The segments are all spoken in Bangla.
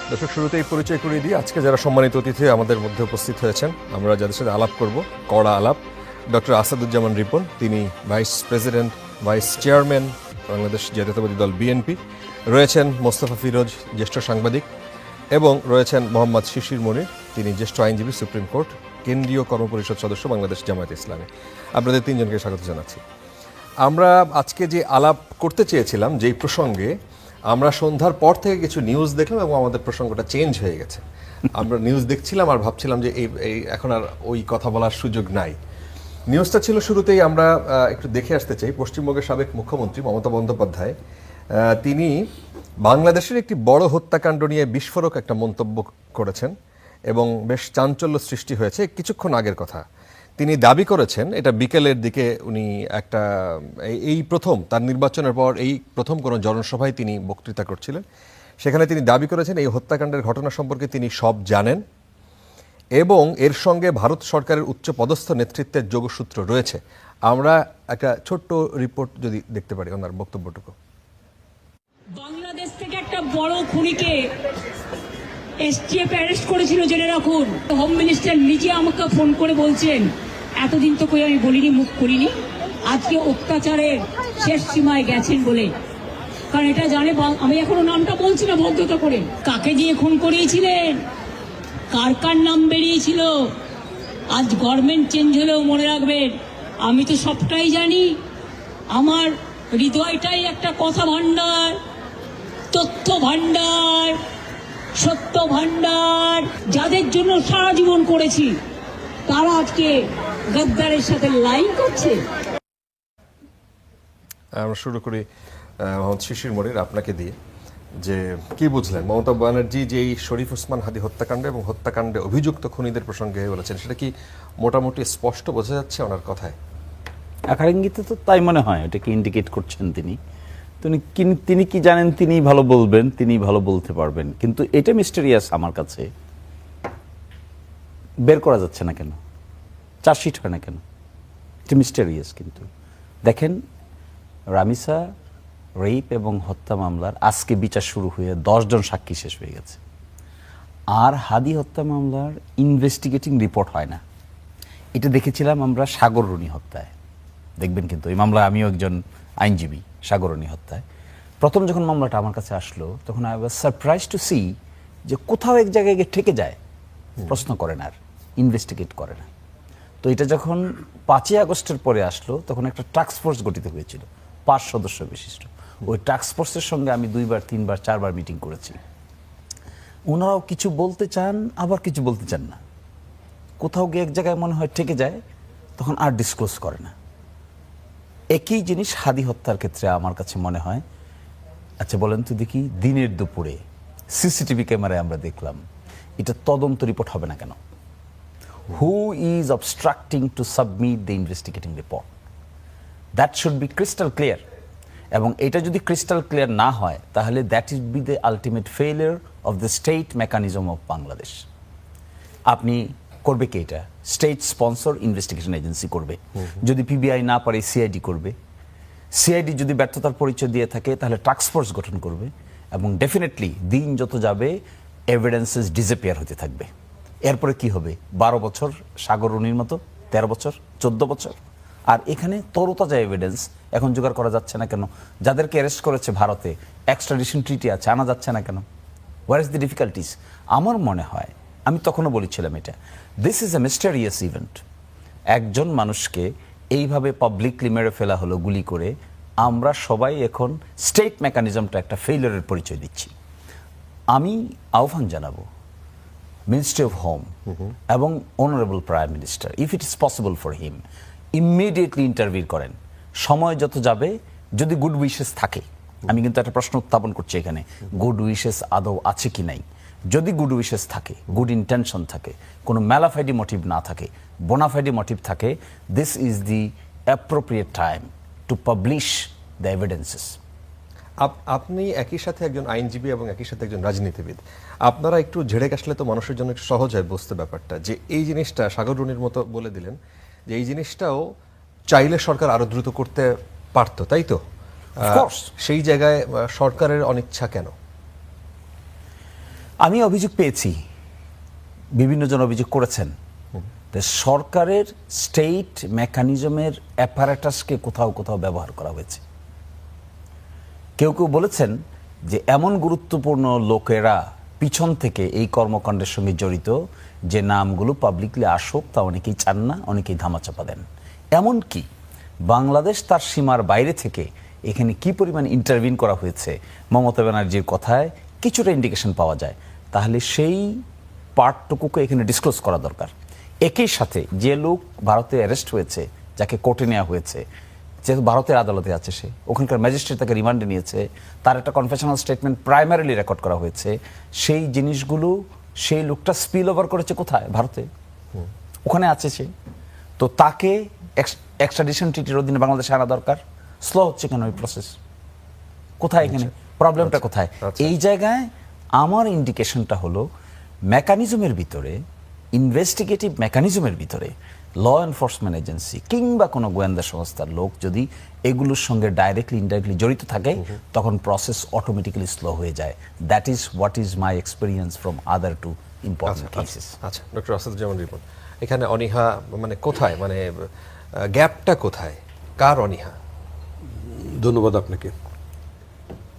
দর্শক, শুরুতেই পরিচয় করিয়ে দিই আজকে যারা সম্মানিত অতিথি আমাদের মধ্যে উপস্থিত হয়েছেন, আমরা যাদের সাথে আলাপ করব, কড়া আলাপ। ডক্টর আসাদুজ্জামান রিপন, তিনি vice president, vice chairman, Bangladesh জাতীয়তাবাদী দল বিএনপি। রয়েছেন মোস্তফা ফিরোজ, জ্যেষ্ঠ সাংবাদিক, এবং রয়েছেন মোহাম্মদ শিশির মনির, তিনি জ্যেষ্ঠ আইনজীবী, সুপ্রিম কোর্ট, কেন্দ্রীয় কর্মপরিষদ সদস্য, বাংলাদেশ জামায়াতে ইসলামী। আপনাদের তিনজনকে স্বাগত জানাচ্ছি। আমরা আজকে যে আলাপ করতে চেয়েছিলাম যেই প্রসঙ্গে, আমরা সন্ধ্যার পর থেকে কিছু নিউজ দেখলাম এবং আমাদের প্রসঙ্গটা চেঞ্জ হয়ে গেছে। আমরা নিউজ দেখছিলাম আর ভাবছিলাম যে এই এখন আর ওই কথা বলার সুযোগ নাই। নিউজটা ছিল, শুরুতেই আমরা একটু দেখে আসতে চাই, পশ্চিমবঙ্গের সাবেক মুখ্যমন্ত্রী মমতা বন্দ্যোপাধ্যায় তিনি বাংলাদেশের একটি বড় হত্যাকাণ্ড নিয়ে বিস্ফোরক একটা মন্তব্য করেছেন এবং বেশ চাঞ্চল্য সৃষ্টি হয়েছে কিছুক্ষণ আগের কথা। তিনি দাবি করেছেন, এটা বিকেলের দিকে উনি একটা এই প্রথম তার নির্বাচনের পর এই প্রথম কোনো জনসভায় তিনি বক্তৃতা করছিলেন। সেখানে তিনি দাবি করেছেন এই হত্যাকাণ্ডের ঘটনা সম্পর্কে তিনি সব জানেন এবং এর সঙ্গে ভারত সরকারের উচ্চ পদস্থ নেতৃত্বের যোগসূত্র রয়েছে। আমরা একটা ছোট্ট রিপোর্ট যদি দেখতে পারি ওনার বক্তব্যটুকু। বাংলাদেশ থেকে একটা বড় খুনিকে এসটিএফ অ্যারেস্ট করেছিল, জেনে রাখুন। হোম মিনিস্টার নিজে আমাকে ফোন করে বলছেন, এতদিন তো কই আমি বলিনি, মুখ করিনি, আজকে অত্যাচারের শেষ সীমায় গেছেন বলে। কারণ এটা জানে, আমি এখনো নামটা বলছি না ভদ্রতা করে, কাকে দিয়ে খুন করিয়েছিলেন, কার কার নাম বেরিয়েছিল। আজ গভর্নমেন্ট চেঞ্জ হলেও মনে রাখবেন, আমি তো সবটাই জানি। আমার হৃদয়টাই একটা কথা ভান্ডার, তথ্য ভান্ডার, সত্য ভান্ডার। যাদের জন্য সারা জীবন করেছি তারা আজকে গদ্দারের সাথে লাইন করছে। আমরা শুরু করি মোহাম্মদ শিশির মনির, আপনাকে দিয়ে, যে কি বুঝলেন মমতা ব্যানার্জি যে এই শরীফ ওসমান হাদি হত্যাকাণ্ড এবং হত্যাকাণ্ডে অভিযুক্ত খুনিদের প্রসঙ্গে বলেছেন, সেটা কি মোটামুটি স্পষ্ট বোঝা যাচ্ছে ওনার কথায়? আকার ইঙ্গিতে তো তাই মনে হয়, এটাকে ইন্ডিকেট করছেন তিনি। তিনি কি জানেন তিনি ভালো বলবেন, তিনি ভালো বলতে পারবেন, কিন্তু এটা মিস্টেরিয়াস আমার কাছে। বের করা যাচ্ছে না কেন, চার্জশিট হয় না কেন, এটা মিস্টেরিয়াস। কিন্তু দেখেন, রামিসা রেপ এবং হত্যা মামলার আজকে বিচার শুরু হয়ে 10 জন সাক্ষী শেষ হয়ে গেছে, আর হাদি হত্যা মামলার ইনভেস্টিগেটিং রিপোর্ট হয় না। এটা দেখেছিলাম আমরা সাগররুনি হত্যায়, দেখবেন। কিন্তু এই মামলায় আমিও একজন আইনজীবী। সাগররুনি হত্যায় প্রথম যখন মামলাটা আমার কাছে আসলো, তখন I was surprise to see যে কোথাও এক জায়গায় গিয়ে ঠেকে যায়, প্রশ্ন করে না, আর ইনভেস্টিগেট করে না। তো এটা যখন 5ই আগস্টের পরে আসলো, তখন একটা টাস্ক ফোর্স গঠিত হয়েছিল 5 সদস্য বিশিষ্ট। ওই টাস্ক ফোর্সের সঙ্গে আমি 2বার 3বার 4বার মিটিং করেছি। ওনারাও কিছু বলতে চান, আবার কিছু বলতে চান না। কোথাও গিয়ে এক জায়গায় মনে হয় ঠেকে যায়, তখন আর ডিসক্লোজ করে না। একই জিনিস হাদি হত্যার ক্ষেত্রে আমার কাছে মনে হয়। আচ্ছা বলেন তো দেখি, দিনের দুপুরে সিসিটিভি ক্যামেরায় আমরা দেখলাম, এটা তদন্ত রিপোর্ট হবে না কেন? Who is obstructing to submit the investigating report? That should be crystal clear. এবং এটা যদি ক্রিস্টাল ক্লিয়ার না হয়, তাহলে that is B the ultimate failure of the state mechanism of Bangladesh. আপনি করবে কি? এটা স্টেট স্পন্সর ইনভেস্টিগেশন এজেন্সি করবে। যদি পিবিআই না পারে, সিআইডি করবে। সিআইডি যদি ব্যর্থতার পরিচয় দিয়ে থাকে, তাহলে টাস্ক ফোর্স গঠন করবে। এবং ডেফিনেটলি দিন যত যাবে, এভিডেন্সেস ডিসঅ্যাপিয়ার হতে থাকবে। এরপরে কি হবে? 12 বছর সাগররুনির মতো, 13 বছর, 14 বছর। আর এখানে তরতাজা এভিডেন্স এখন জোগাড় করা যাচ্ছে না কেন? যাদেরকে অ্যারেস্ট করেছে ভারতে, এক্সট্রাডিশন ট্রিটি আছে, আনা যাচ্ছে না কেন? Where is the difficulties? আমার মনে হয়, আমি তখনও বলেছিলাম, এটা this is A mysterious event. একজন মানুষকে এইভাবে পাবলিকলি মেরে ফেলা হলো গুলি করে। আমরা সবাই এখন স্টেট মেকানিজমটা একটা ফেইলিয়ারের পরিচয় দিচ্ছি। আমি আহ্বান জানাবো মিনিস্ট্রি অফ হোম এবং honourable prime minister, if it is possible for him, immediately interview করেন। সময় যত যাবে, যদি গুড উইশেস থাকে, আমি কিন্তু একটা প্রশ্ন উত্থাপন করছি এখানে, গুড উইশেস আদৌ আছে কি নাই? যদি গুড উইশেস থাকে, গুড ইন্টেনশন থাকে, কোনো ম্যালাফাইডি মোটিভ না থাকে, বোনাফাইডি মোটিভ থাকে, this is the appropriate time to publish the evidences. আপনি একই সাথে একজন আইনজীবী এবং একই সাথে একজন রাজনীতিবিদ, আপনারা একটু ঝেড়ে কাশলে তো মানুষের জন্য একটু সহজ হয় বুঝতে ব্যাপারটা, যে এই জিনিসটা সাগররুনির মতো বলে দিলেন যে এই জিনিসটাও চাইলে সরকার আরো দ্রুত করতে পারতো, তাই তো? সেই জায়গায় সরকারের অনিচ্ছা কেন? আমি অভিযোগ পেয়েছি, বিভিন্ন জন অভিযোগ করেছেন, সরকারের স্টেট মেকানিজমের অ্যাপারেটাসকে কোথাও কোথাও ব্যবহার করা হয়েছে। কেউ কেউ বলেছেন যে এমন গুরুত্বপূর্ণ লোকেরা পিছন থেকে এই কর্মকাণ্ডের সঙ্গে জড়িত যে নামগুলো পাবলিকলি আসুক তা অনেকেই চান না, অনেকেই ধামাচাপা দেন। এমনকি বাংলাদেশ তার সীমার বাইরে থেকে এখানে কি পরিমাণ ইন্টারভিন করা হয়েছে মমতা ব্যানার্জির কথায় কিছুটা ইন্ডিকেশন পাওয়া যায়। তাহলে সেই পার্টটুকুকে এখানে ডিসক্লোজ করা দরকার। একই সাথে যে লোক ভারতে অ্যারেস্ট হয়েছে, যাকে কোর্টে নেওয়া হয়েছে, যেহেতু ভারতের আদালতে আছে, সে ওখানকার ম্যাজিস্ট্রেট তাকে রিমান্ডে নিয়েছে, তার একটা কনফেশনাল স্টেটমেন্ট প্রাইমারিলি রেকর্ড করা হয়েছে। সেই জিনিসগুলো সেই লোকটা স্পিল ওভার করেছে কোথায়? ভারতে, ওখানে আছে সে। তো তাকে এক্সট্রাডিশন ট্রিটির অধীনে বাংলাদেশে আনা দরকার। স্লো হচ্ছে কেন এই প্রসেস? কোথায় এখানে প্রবলেমটা কোথায়? এই জায়গায় আমার ইন্ডিকেশনটা হলো মেকানিজমের ভিতরে, ইনভেস্টিগেটিভ মেকানিজমের ভিতরে ল এনফোর্সমেন্ট এজেন্সি কিংবা কোনো গোয়েন্দা সংস্থার লোক যদি এগুলোর সঙ্গে ডাইরেক্টলি ইনডাইরেক্টলি জড়িত থাকে, তখন প্রসেস অটোমেটিক্যালি স্লো হয়ে যায়। That is what is my experience from other two important cases. আচ্ছা, ডক্টর আসাদুজ্জামান রিপন, এখানে অনীহা মানে কোথায়, মানে গ্যাপটা কোথায়, কার অনীহা? ধন্যবাদ আপনাকে।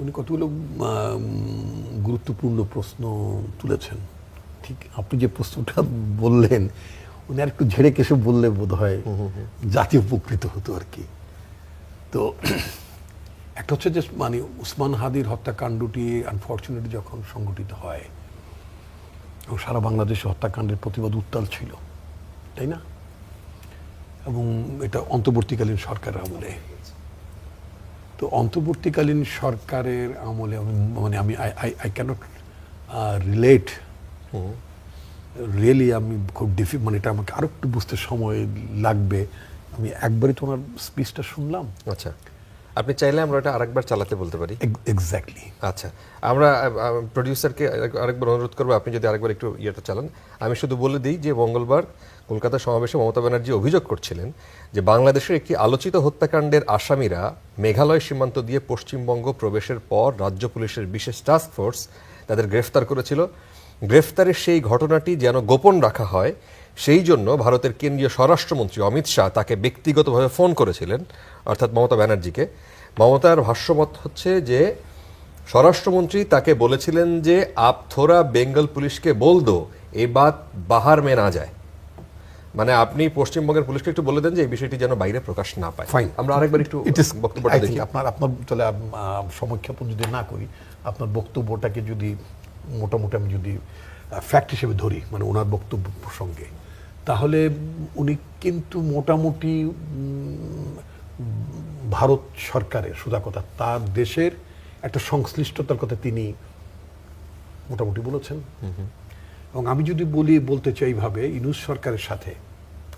উনি কতগুলো গুরুত্বপূর্ণ প্রশ্ন তুলেছেন। ঠিক আপনি যে প্রশ্নটা বললেন, উনি আর একটু ঝেড়ে কেসে বললে বোধ হয় জাতি উপকৃত হতো আর কি। তো একটা হচ্ছে যে মানে উসমান হাদির হত্যাকাণ্ডটি আনফর্চুনেটলি যখন সংঘটিত হয় এবং সারা বাংলাদেশে হত্যাকাণ্ডের প্রতিবাদ উত্তাল ছিল, তাই না? এবং এটা অন্তর্বর্তীকালীন সরকারের আমলে। তো অন্তর্বর্তীকালীন সরকারের আমলে আমি আই ক্যানট রিলেট রিয়েলি। আমি খুব মানে এটা আমাকে আরো একটু বুঝতে সময় লাগবে। আমি একবারই তোমার স্পিচটা শুনলাম। আচ্ছা, আপনি চাইলে আমরা এটা আরেকবার চালাতে বলতে পারি। এক্স্যাক্টলি। আচ্ছা, আমরা প্রডিউসারকে আরেকবার অনুরোধ করবো, আপনি যদি আরেকবার একটু ইয়েটা চালান। আমি শুধু বলে দিই যে মঙ্গলবার কলকাতা সমাবেশে মমতা ব্যানার্জি অভিযোগ করছিলেন যে বাংলাদেশের একটি আলোচিত হত্যাকাণ্ডের আসামিরা মেঘালয় সীমান্ত দিয়ে পশ্চিমবঙ্গ প্রবেশের পর রাজ্য পুলিশের বিশেষ টাস্ক ফোর্স তাদের গ্রেফতার করেছিল। গ্রেফতারের সেই ঘটনাটি যেন গোপন রাখা হয়, সেই জন্য ভারতের কেন্দ্রীয় স্বরাষ্ট্রমন্ত্রী অমিত শাহ তাকে ব্যক্তিগতভাবে ফোন করেছিলেন, অর্থাৎ মমতা ব্যানার্জিকে। মমতার ভাষ্যমত হচ্ছে যে স্বরাষ্ট্রমন্ত্রী তাকে বলেছিলেন যে আপ থোড়া বেঙ্গল পুলিশকে বল দো এ বাত বাহার মে না যায়। মানে আপনি পশ্চিমবঙ্গের পুলিশকে একটু বলে দেন যে এই বিষয়টি যেন বাইরে প্রকাশ না পায়। ফাইন, আমরা আরেকবার একটু বক্তব্যটা দেখি। আপনার তাহলে সমীক্ষাপন যদি না করি, আপনার বক্তব্যটাকে যদি মোটামুটি আমি যদি ফ্যাক্ট হিসেবে ধরি, মানে ওনার বক্তব্য প্রসঙ্গে, তাহলে উনি কিন্তু মোটামুটি ভারত সরকারের, সোজা কথা, তার দেশের একটা সংশ্লিষ্টতার কথা তিনি মোটামুটি বলেছেন। এবং আমি যদি বলতে চাই এইভাবে, ইউনূস সরকারের সাথে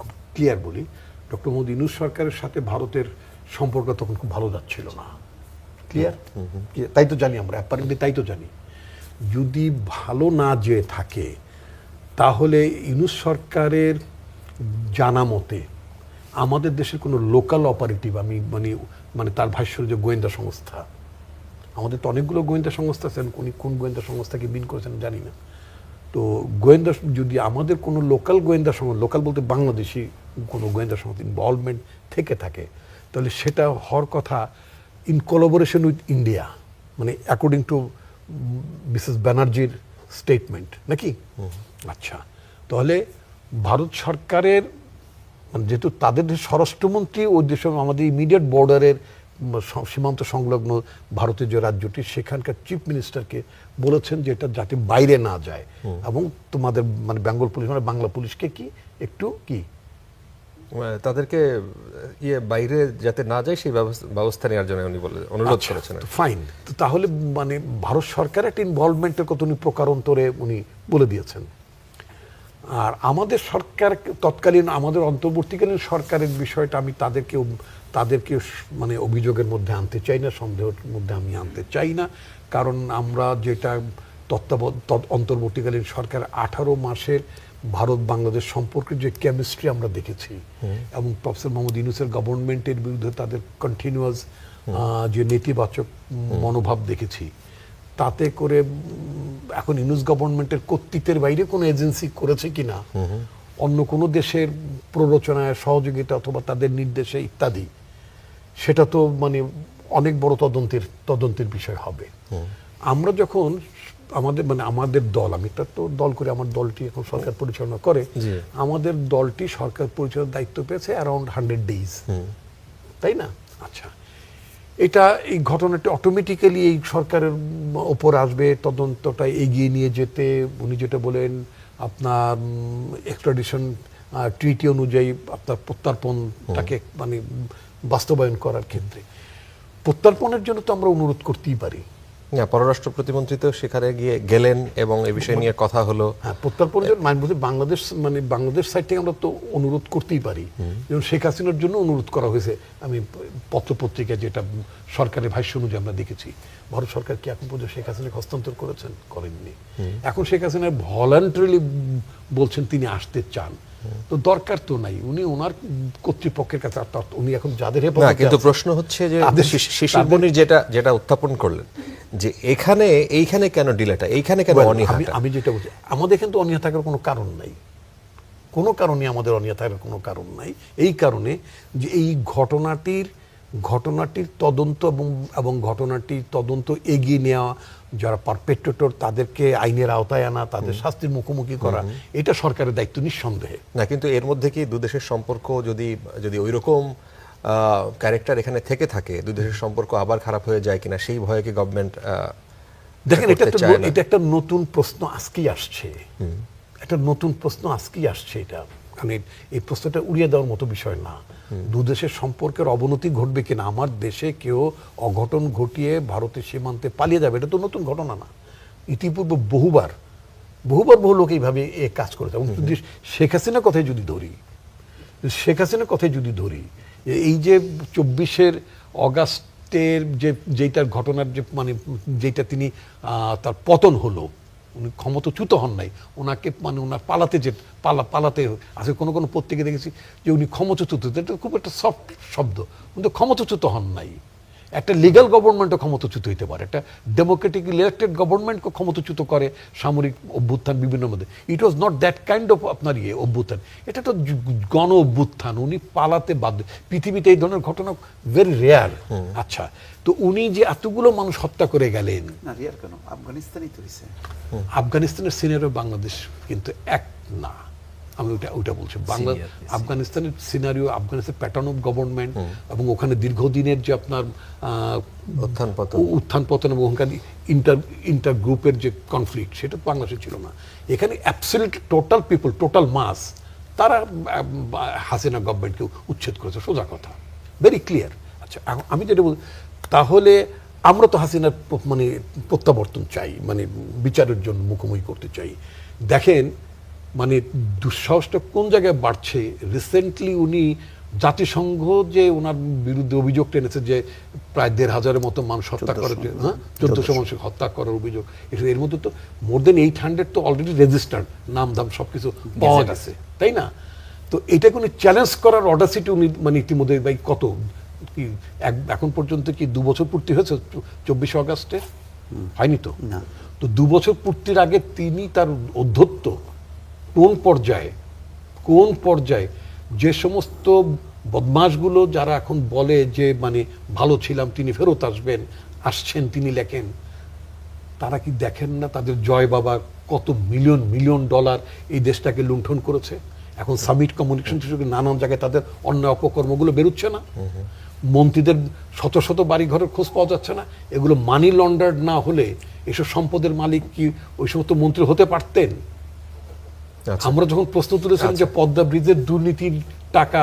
খুব ক্লিয়ার বলি, ডক্টর মোহাম্মদ ইউনূস সরকারের সাথে ভারতের সম্পর্ক তখন খুব ভালো যাচ্ছিল না। ক্লিয়ার? তাই তো জানি আমরা, অ্যাপারেন্টলি তাই তো জানি। যদি ভালো না যেয়ে থাকে, তাহলে ইউনূস সরকারের জানা মতে আমাদের দেশের কোনো লোকাল অপারেটিভ, আমি মানে তার ভাষ্যের যে গোয়েন্দা সংস্থা, আমাদের তো অনেকগুলো গোয়েন্দা সংস্থা আছেন, উনি কোন গোয়েন্দা সংস্থাকে বিন করেছেন জানি না। তো গোয়েন্দা, যদি আমাদের কোনো লোকাল গোয়েন্দা সংস্থা, লোকাল বলতে বাংলাদেশি কোনো গোয়েন্দা সংস্থা ইনভলভমেন্ট থেকে থাকে, তাহলে সেটা হওয়ার কথা ইন কোলাবোরেশন উইথ ইন্ডিয়া, মানে অ্যাকর্ডিং টু মিসেস ব্যানার্জির স্টেটমেন্ট, নাকি? আচ্ছা, তাহলে ভারত সরকারের মানে যেহেতু তাদের স্বরাষ্ট্রমন্ত্রী ওই দেশে আমাদের ইমিডিয়েট বর্ডারের সীমান্ত সংলগ্ন ভারতের যে রাজ্যটি, সেখানকার চিফ মিনিস্টারকে বলেছেন যে এটা যাতে বাইরে না যায়, এবং তোমাদের মানে বেঙ্গল পুলিশ মানে বাংলা পুলিশকে কি একটু কি তাদেরকে বাইরে যাতে না যায় সেই ব্যবস্থা নেওয়ার জন্য উনি অনুরোধ করেছেন। ফাইন। তো তাহলে মানে ভারত সরকারের একটা ইনভলভমেন্টের কথা উনি প্রকারান্তরে উনি বলে দিয়েছেন। আর আমাদের সরকার তৎকালীন, আমাদের অন্তর্বর্তীকালীন সরকারের বিষয়টা আমি তাদেরকে মানে অভিযোগের মধ্যে আনতে চাই না, সন্দেহের মধ্যে আমি আনতে চাই না। কারণ আমরা যেটা অন্তর্বর্তীকালীন সরকার 18 মাসের ভারত বাংলাদেশ সম্পর্কের যে কেমিস্ট্রি আমরা দেখেছি, এবং প্রফেসর মোহাম্মদ ইউনূসের গভর্নমেন্টের বিরুদ্ধে তাদের কন্টিনিউয়াস যে নেতিবাচক মনোভাব দেখেছি, তাতে করে এখন ইউনুস গভর্নমেন্টের কর্তৃত্বের বাইরে কোনো এজেন্সি করেছে কিনা, অন্য কোনো দেশের প্ররোচনায় সহযোগিতা অথবা তাদের নির্দেশে ইত্যাদি, সেটা তো মানে অনেক বড় তদন্তের বিষয় হবে। আমরা যখন আমাদের দল, আমি তো দল করে, আমার দলটি এখন সরকার পরিচালনা করে, আমাদের দলটি সরকার পরিচালনার দায়িত্ব পেয়েছে অ্যারাউন্ড 100 days, তাই না? আচ্ছা, এই ঘটনাটি অটোমেটিক্যালি এই সরকারের ওপর আসবে, তদন্তটা এগিয়ে নিয়ে যেতে। উনি যেটা বলেন আপনার এক্সট্রাডিশন ট্রিটি অনুযায়ী আপনার প্রত্যর্পণটাকে মানে বাস্তবায়ন করার ক্ষেত্রে প্রত্যর্পণের জন্য তো আমরা অনুরোধ করতেই পারি। পররাষ্ট্র প্রতিমন্ত্রী তো সেখানে গেলেন এবং এই বিষয় নিয়ে কথা হলো। হ্যাঁ, প্রত্যর্পণের জন্য বাংলাদেশ সাইড থেকে আমরা তো অনুরোধ করতেই পারি। যেমন শেখ হাসিনার জন্য অনুরোধ করা হয়েছে, আমি পত্রপত্রিকায় যেটা সরকারের ভাষ্য অনুযায়ী আমরা দেখেছি। ভারত সরকার কি এখন পর্যন্ত শেখ হাসিনাকে হস্তান্তর করেছেন? করেননি। এখন শেখ হাসিনা ভলান্টারিলি বলছেন তিনি আসতে চান, তো দরকার তো নাই, উনি ওনার কর্তৃপক্ষের কাছে, উনি এখন যাদের হেফাজতে। কিন্তু প্রশ্ন হচ্ছে যে শিশির মনির যেটা উত্থাপন করলেন যে এইখানে কেন ডিলেটা, এইখানে কেন অনীহাটা? আমি যেটা বলছি, আমাদের কিন্তু অনীহা থাকার কোনো কারণ নাই, কোনো কারণে আমাদের অনীহা থাকার কোনো কারণ নাই। এই কারণে যে এই ঘটনাটির তদন্ত এবং ঘটনাটির তদন্ত এগিয়ে নেওয়া, যারা পারপেট্রেটর তাদেরকে আইনের আওতায় আনা, তাদের শাস্তির মুখোমুখি করা, এটা সরকারের দায়িত্ব নিঃসন্দেহে। না, কিন্তু এর মধ্যে কি দুদেশের সম্পর্ক যদি ওইরকম ক্যারেক্টার এখানে থেকে থাকে, দুই দেশের সম্পর্ক আবার খারাপ হয়ে যায় কিনা, সেই ভয়ে কি গভর্নমেন্ট? দেখেন, এটা একটা নতুন প্রশ্ন আজকেই আসছে, একটা নতুন প্রশ্ন আজকেই আসছে। এটা মানে এই প্রশ্নটা উড়িয়ে দেওয়ার মতো বিষয় না। দুদেশের সম্পর্কের অবনতি ঘটবে কিনা, আমার দেশে কেউ অঘটন ঘটিয়ে ভারতের সীমান্তে পালিয়ে যাবে, এটা তো নতুন ঘটনা না। ইতিপূর্বে বহুবার বহু লোক এইভাবে কাজ করেছে। এবং যদি শেখ হাসিনার কথাই যদি ধরি, এই যে 24 অগাস্টের যেটার ঘটনার যে মানে যেটা তিনি তার পতন হলো, উনি ক্ষমতাচ্যুত হন নাই, ওনাকে মানে ওনার পালাতে আছে। কোনো পত্রিকা দেখেছি যে উনি ক্ষমতাচ্যুত, এটা খুব একটা সফট শব্দ, কিন্তু ক্ষমতাচ্যুত হন নাই। একটা লিগ্যাল গভর্নমেন্টও ক্ষমতাচ্যুত হইতে পারে, একটা ডেমোক্রেটিক ইলেক্টেড গভর্নমেন্টকে ক্ষমতাচ্যুত করে সামরিক অভ্যুত্থান বিভিন্ন মধ্যে। It was not that kind of আপনার অভ্যুত্থান, এটা তো গণ অভ্যুত্থান। উনি পালাতে বাধ্য, পৃথিবীতে এই ধরনের ঘটনা ভেরি রেয়ার। আচ্ছা, তো উনি যে এতগুলো মানুষ হত্যা করে গেলেন, আফগানিস্তানের সিনারিও বাংলাদেশ কিন্তু এক না, আমি ওইটা বলছি। আফগানিস্তানের সিনারিও, আফগানিস্তানের প্যাটার্ন অফ গভর্নমেন্ট এবং ওখানে দীর্ঘদিনের যে আপনার উত্থান পতন এবং ওখানে ইন্টার গ্রুপের যে কনফ্লিক্ট, সেটা বাংলাদেশে ছিল না। এখানে absolute total people, total mass, তারা হাসিনা গভর্নমেন্টকে উচ্ছেদ করেছে, সোজা কথা, ভেরি ক্লিয়ার। আচ্ছা, আমি যেটা বল, তাহলে আমরা তো হাসিনার মানে প্রত্যাবর্তন চাই, মানে বিচারের জন্য মুখোমুখি করতে চাই। দেখেন মানে দুঃসাহসটা কোন জায়গায় বাড়ছে। রিসেন্টলি উনি জাতিসংঘ যে ওনার বিরুদ্ধে অভিযোগ টেনেছে যে প্রায় 1,500-এর মতো মানুষ হত্যা করার, 1400 মানুষ হত্যা করার অভিযোগ, এর মধ্যে তো মোর দেন 800 তো অলরেডি রেজিস্টার্ড, নাম দাম সবকিছু পাওয়া গেছে, তাই না? তো এটা কোনো চ্যালেঞ্জ করার অডাসিটি উনি মানে ইতিমধ্যে কত কি এখন পর্যন্ত কি 2 বছর পূর্তি হয়েছে 24 অগাস্টে? হয়নি তো না। তো 2 বছর পূর্তির আগে তিনি তার অধ্যত্ত কোন পর্যায়ে যে সমস্ত বদমাশগুলো যারা এখন বলে যে মানে ভালো ছিলাম, তিনি ফেরত আসছেন, তিনি লেখেন, তারা কি দেখেন না তাদের জয় বাবা কত মিলিয়ন ডলার এই দেশটাকে লুণ্ঠন করেছে? এখন সামিট কমিউনিকেশন নানান জায়গায় তাদের অন্যায় অপকর্মগুলো বেরোচ্ছে না? মন্ত্রীদের শত বাড়ি ঘরের খোঁজ পাওয়া যাচ্ছে না? এগুলো মানি লন্ডার্ড না হলে এসব সম্পদের মালিক কি ওই সমস্ত মন্ত্রী হতে পারতেন? আমরা যখন প্রশ্ন তুলেছিলাম যে পদ্মা ব্রিজের দুর্নীতির টাকা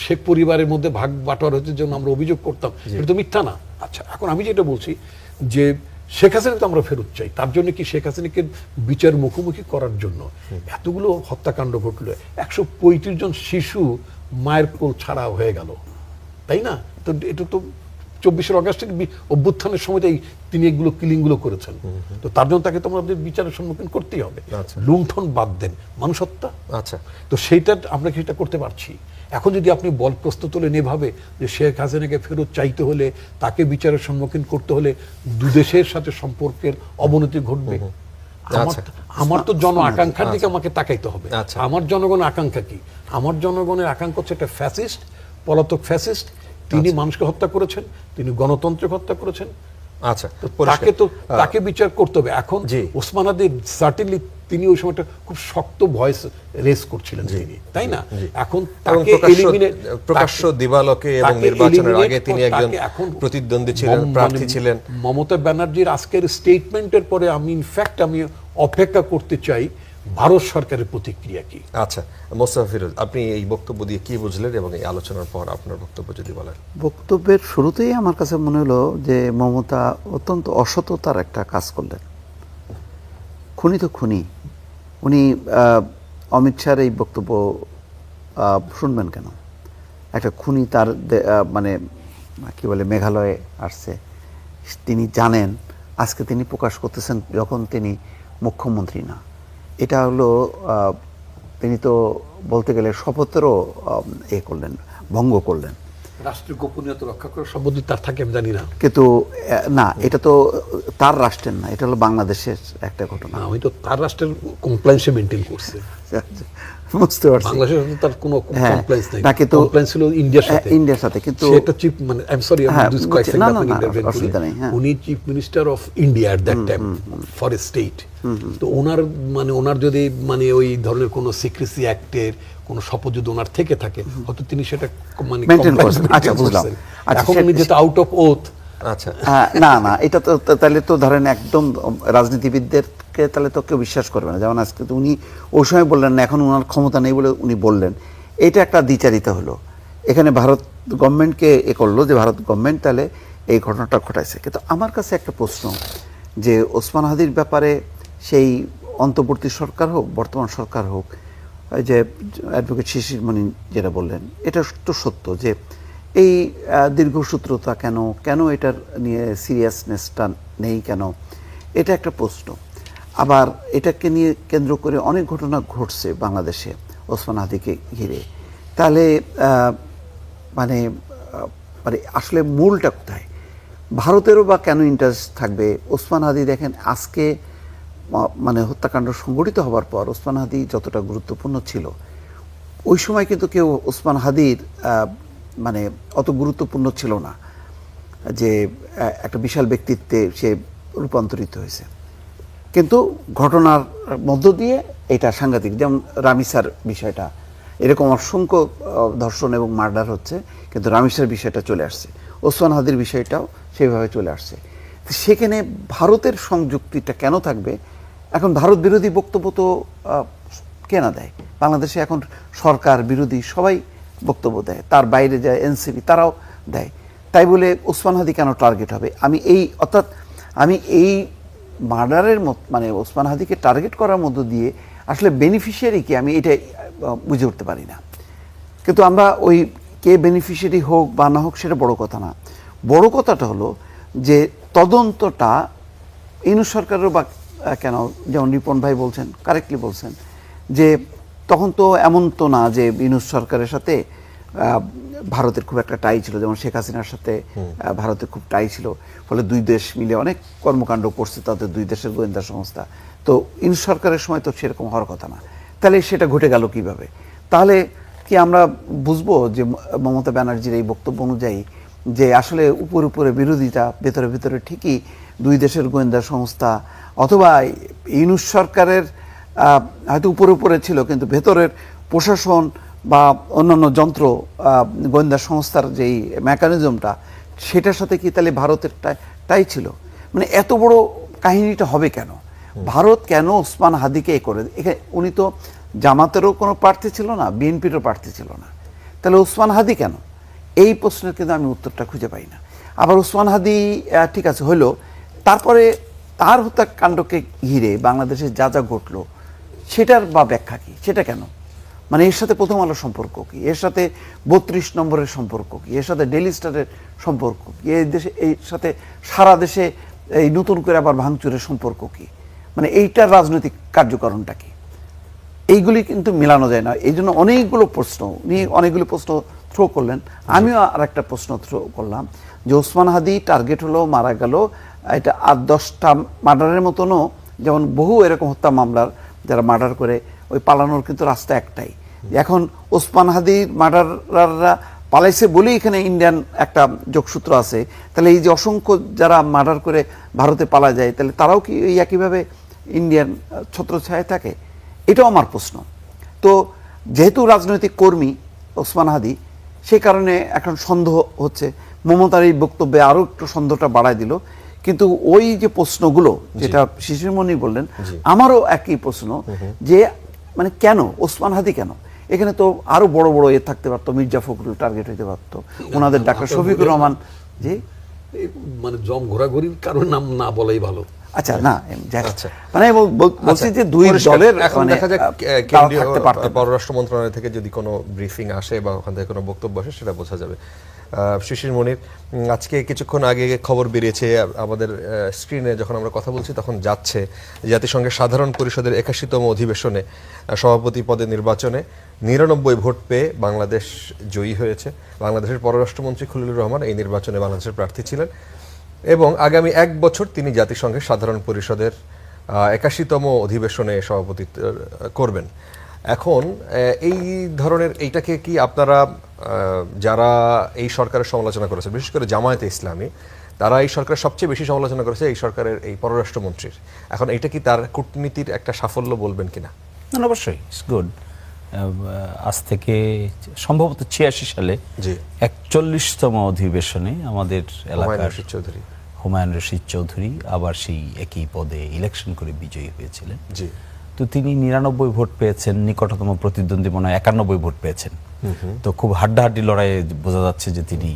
শেখ পরিবারের মধ্যে ভাগ বাটোয়ারা হচ্ছে, যেন আমরা অভিযোগ করতাম, এটা তো মিথ্যা না। আচ্ছা, এখন আমি যেটা বলছি যে শেখ হাসিনাকে আমরা ফেরত চাই। তার জন্য কি শেখ হাসিনাকে বিচার মুখোমুখি করার জন্য এতগুলো হত্যাকাণ্ড ঘটলো, 135 জন শিশু মায়ের কোল ছাড়া হয়ে গেল, তাই না? তো এটা তো 24 আগস্টের অভ্যুত্থানের সময় তিনি এগুলো কিলিংগুলো করেছেন। তো তার জন্য তাকে তো আমাদের বিচারের সম্মুখীন করতেই হবে। আচ্ছা। লুণ্ঠন বাদ দেন, মানুষ হত্যা। আচ্ছা, তো সেইটা আমরা কি সেটা করতে পারছি? এখন যদি আপনি বল প্রস্তুত হলেন এভাবে যে শেখ হাসিনাকে ফেরত চাইতে হলে, তাকে বিচারের সম্মুখীন করতে হলে দুদেশের সাথে সম্পর্কের অবনতি ঘটবে। আমার তো জন আকাঙ্ক্ষার দিকে আমাকে তাকাইতে হবে। আচ্ছা। আমার জনগণের আকাঙ্ক্ষা কি? আমার জনগণের আকাঙ্ক্ষা হচ্ছে একটা ফ্যাসিস্ট, পলাতক ফ্যাসিস্ট। তিনি মানুষকে হত্যা করেছেন, তিনি গণতন্ত্রকে হত্যা করেছেন। আচ্ছা, তাকে বিচার করতে হবে। এখন জি। ওসমান হাদি সার্টেনলি তিনি ওই সময়টা খুব শক্ত ভয়েস রেস করছিলেন তিনি, তাই না? এখন তাকে প্রকাশ্য দিবালোকে এবং নির্বাচনের আগে তিনি একজন প্রতিদ্বন্দ্বী ছিলেন, প্রার্থী ছিলেন। মমতা ব্যানার্জির আজকের স্টেটমেন্টের পরে আমি ইনফ্যাক্ট আমি অপেক্ষা করতে চাই ভারত সরকারের প্রতিক্রিয়া কি। আচ্ছা, মোস্তফা ফিরোজ, আপনি এই বক্তব্য দিয়ে কি বুঝলেন এবং এই আলোচনার পর আপনার বক্তব্য যদি বলেন। বক্তব্যের শুরুতেই আমার কাছে মনে হলো যে মমতা অত্যন্ত অসততার একটা কাজ করলেন। খুনি তো খুনি, উনি অমিত শাহর এই বক্তব্য শুনবেন কেন? একটা খুনি তার মানে কি বলে মেঘালয়ে আসছে, তিনি জানেন আজকে তিনি প্রকাশ করতেছেন যখন তিনি মুখ্যমন্ত্রী না। এটা হলো তিনি তো বলতে গেলে শপথেরও করলেন, ভঙ্গ করলেন। রাষ্ট্রীয় গোপনীয়তা রক্ষা করার শপথ তার থাকে আমি জানি না, কিন্তু না, এটা তো তার রাষ্ট্রের না, এটা হলো বাংলাদেশের একটা ঘটনা। আমি তো তার রাষ্ট্রের কমপ্লায়েন্সে মেনটেন করছে, বুঝতে পারছি। বাংলাদেশের তার কোনো কমপ্লায়েন্স নাই, না, কিন্তু কমপ্লায়েন্স ছিল ইন্ডিয়ার সাথে। কিন্তু সেটা চিফ মানে আই এম সরি উনি chief minister of India at that time for a state. তো ওনার যদি মানে ওই ধরনের কোনো সিক্রেসি অ্যাক্টের কোন শপথ যদি ওনার থেকে থাকে, হয়তো তিনি সেটা মানে আচ্ছা বুঝলাম। এখন উনি যেটা আউট অফ ওথ। আচ্ছা, না না, এটা তো তাহলে তো ধরেন একদম রাজনীতিবিদদেরকে তাহলে তো কেউ বিশ্বাস করবে না। যেমন আজকে তো উনি ওই সময় বললেন না, এখন ওনার ক্ষমতা নেই বলে উনি বললেন, এটা একটা দ্বিচারিতা হলো। এখানে ভারত গভর্নমেন্টকে করলো যে ভারত গভর্নমেন্ট তাহলে এই ঘটনাটা ঘটাইছে। কিন্তু আমার কাছে একটা প্রশ্ন যে ওসমান হাদির ব্যাপারে সেই অন্তর্বর্তী সরকার হোক, বর্তমান সরকার হোক, ওই যে অ্যাডভোকেট শিশির মনি যেটা বললেন, এটা তো সত্য যে এই দীর্ঘসূত্রতা কেন এটার নিয়ে সিরিয়াসনেসটা নেই কেন, এটা একটা প্রশ্ন। আবার এটাকে নিয়ে কেন্দ্র করে অনেক ঘটনা ঘটছে বাংলাদেশে ওসমান হাদিকে ঘিরে। তাহলে মানে আসলে মূলটা কোথায়? ভারতেরও বা কেন ইন্টারেস্ট থাকবে? ওসমান হাদি দেখেন আজকে মানে হত্যাকাণ্ড সংঘটিত হবার পর ওসমান হাদি যতটা গুরুত্বপূর্ণ ছিল, ওই সময় কিন্তু কেউ ওসমান হাদির মানে অত গুরুত্বপূর্ণ ছিল না, যে একটা বিশাল ব্যক্তিত্বে সে রূপান্তরিত হয়েছে। কিন্তু ঘটনার মধ্য দিয়ে এটা সাংঘাতিক, যেমন রামিসার বিষয়টা, এরকম অসংখ্য ধর্ষণ এবং মার্ডার হচ্ছে, কিন্তু রামিসার বিষয়টা চলে আসছে, ওসমান হাদির বিষয়টাও সেইভাবে চলে আসছে। সেখানে ভারতের সংযুক্তিটা কেন থাকবে? এখন ভারত বিরোধী বক্তব্য তো কেনা দেয় বাংলাদেশে, এখন সরকার বিরোধী সবাই বক্তব্য দেয়, তার বাইরে যায় এনসিপি, তারাও দেয়। তাই বলে ওসমান হাদি কেন টার্গেট হবে? আমি এই মার্ডারের মানে ওসমান হাদিকে টার্গেট করার মধ্য দিয়ে আসলে বেনিফিশিয়ারি কি, আমি এটা বুঝে উঠতে পারি না। কিন্তু আমরা ওই কে বেনিফিশিয়ারি হোক বা না হোক সেটা বড় কথা না। বড় কথাটা হলো যে তদন্তটা ইউনূস সরকারেরও বা কেন, যেমন রিপন ভাই বলছেন, কারেক্টলি বলছেন যে তখন তো এমন তো না যে ইউনূস সরকারের সাথে ভারতের খুব একটা টাই ছিল, যেমন শেখ হাসিনার সাথে ভারতের খুব টাই ছিল, ফলে দুই দেশ মিলে অনেক কর্মকাণ্ড করছে তাদের দুই দেশের গোয়েন্দা সংস্থা। তো ইউনূস সরকারের সময় তো সেরকম হওয়ার কথা না। তাহলে সেটা ঘটে গেল কিভাবে? তাহলে কি আমরা বুঝবো যে মমতা ব্যানার্জির এই বক্তব্য অনুযায়ী যে আসলে উপরে বিরোধিতা, ভেতরে ঠিকই দুই দেশের গোয়েন্দা সংস্থা, অথবা ইউনূস সরকারের হয়তো উপরে ছিল কিন্তু ভেতরের প্রশাসন বা অন্যান্য যন্ত্র গোয়েন্দা সংস্থার যেই মেকানিজমটা, সেটার সাথে কি তাহলে ভারতের টাই ছিল? মানে এত বড় কাহিনীটা হবে কেন? ভারত কেন ওসমান হাদিকে করে? এখানে উনি তো জামাতেরও কোনো প্রার্থী ছিল না, বিএনপিরও প্রার্থী ছিল না, তাহলে ওসমান হাদি কেন? এই প্রশ্নের কিন্তু আমি উত্তরটা খুঁজে পাই না। আবার ওসমান হাদি ঠিক আছে হইল, তারপরে তার হত্যাকাণ্ডকে ঘিরে বাংলাদেশে যা ঘটলো সেটার বা ব্যাখ্যা কি, সেটা কেন? মানে এর সাথে প্রথম আলোর সম্পর্ক কি, এর সাথে 32 নম্বরের সম্পর্ক কি, এর সাথে ডেইলি স্টারের সম্পর্ক কি, এই দেশে এই সাথে সারা দেশে এই নতুন করে আবার ভাঙচুরের সম্পর্ক কি, মানে এইটার রাজনৈতিক কার্যকরণটা কি, এইগুলি কিন্তু মেলানো যায় না। এই জন্য অনেকগুলো প্রশ্ন থ্রো করলেন। আমিও আর একটা প্রশ্ন থ্রো করলাম যে ওসমান হাদি টার্গেট হলো, মারা গেল, এটা 8-10টা মার্ডারের মতনও, যেমন বহু এরকম হত্যা মামলার যারা মার্ডার করে ওই পালানোর কিন্তু রাস্তা একটাই। এখন ওসমান হাদির মার্ডাররা পালাইছে বলেই এখানে ইন্ডিয়ান একটা যোগসূত্র আছে। তাহলে এই যে অসংখ্য যারা মার্ডার করে ভারতে পালা যায়, তাহলে তারাও কি এই একইভাবে ইন্ডিয়ান ছত্রছায়ায় থাকে? এটাও আমার প্রশ্ন। তো যেহেতু রাজনৈতিক কর্মী ওসমান হাদি, সেই কারণে এখন সন্দেহ হচ্ছে। মমতার এই বক্তব্যে আরও একটু সন্দেহটা বাড়ায় দিল। কিন্তু ওই যে প্রশ্নগুলো যেটা শিশিরমণি বললেন, আমারও একই প্রশ্ন যে মানে কেন ওসমান হাদি, কেন এখানে তো আরো বড় বড় থাকতে পারতো, মির্জা ফখরুল টার্গেট হইতে পারতো, ওনাদের ডাক্তার শফিকুর রহমান। জি, মানে জম ঘোরাঘুরির কারণ নাম না বলাই ভালো। আচ্ছা, না মানে বলছি যে দুই দলের এখন দেখা যাক কেন্দ্রীয় পররাষ্ট্র মন্ত্রণালয় থেকে যদি কোনো ব্রিফিং আসে বা ওখান থেকে কোনো বক্তব্য আসে, সেটা বোঝা যাবে। শিশির মনির, আজকে কিছুক্ষণ আগে খবর বেরিয়েছে আমাদের স্ক্রিনে, যখন আমরা কথা বলছি তখন যাচ্ছে, জাতিসংঘের সাধারণ পরিষদের 81তম অধিবেশনে সভাপতি পদে নির্বাচনে 99 ভোট পেয়ে বাংলাদেশ জয়ী হয়েছে। বাংলাদেশের পররাষ্ট্রমন্ত্রী খলিলুর রহমান এই নির্বাচনে বাংলাদেশের প্রার্থী ছিলেন এবং আগামী 1 বছর তিনি জাতিসংঘের সাধারণ পরিষদের 81তম অধিবেশনে সভাপতিত্ব করবেন। এখন এই ধরনের এইটাকে কি আপনারা, যারা এই সরকারের সমালোচনা করেছে, বিশেষ করে জামায়াতে ইসলামী, তারা এই সরকারের সবচেয়ে বেশি সমালোচনা করেছে এই সরকারের এই পররাষ্ট্রমন্ত্রীর, এখন এটা কি তার কূটনীতির একটা সাফল্য বলবেন কিনা? না, অবশ্যই ইটস গুড। আজ থেকে সম্ভবত 86 সালে 41তম অধিবেশনে আমাদের এলাকার হুমায়ুন রশিদ চৌধুরী আবার সেই একই পদে ইলেকশন করে বিজয়ী হয়েছিলেন। জি, তো তিনি 99 ভোট পেয়েছেন, নিকটতম প্রতিদ্বন্দ্বী মনে হয় 91 ভোট পেয়েছেন। তো খুব হাড্ডাহাড্ডি লড়াইয়ে বোঝা যাচ্ছে যে তিনি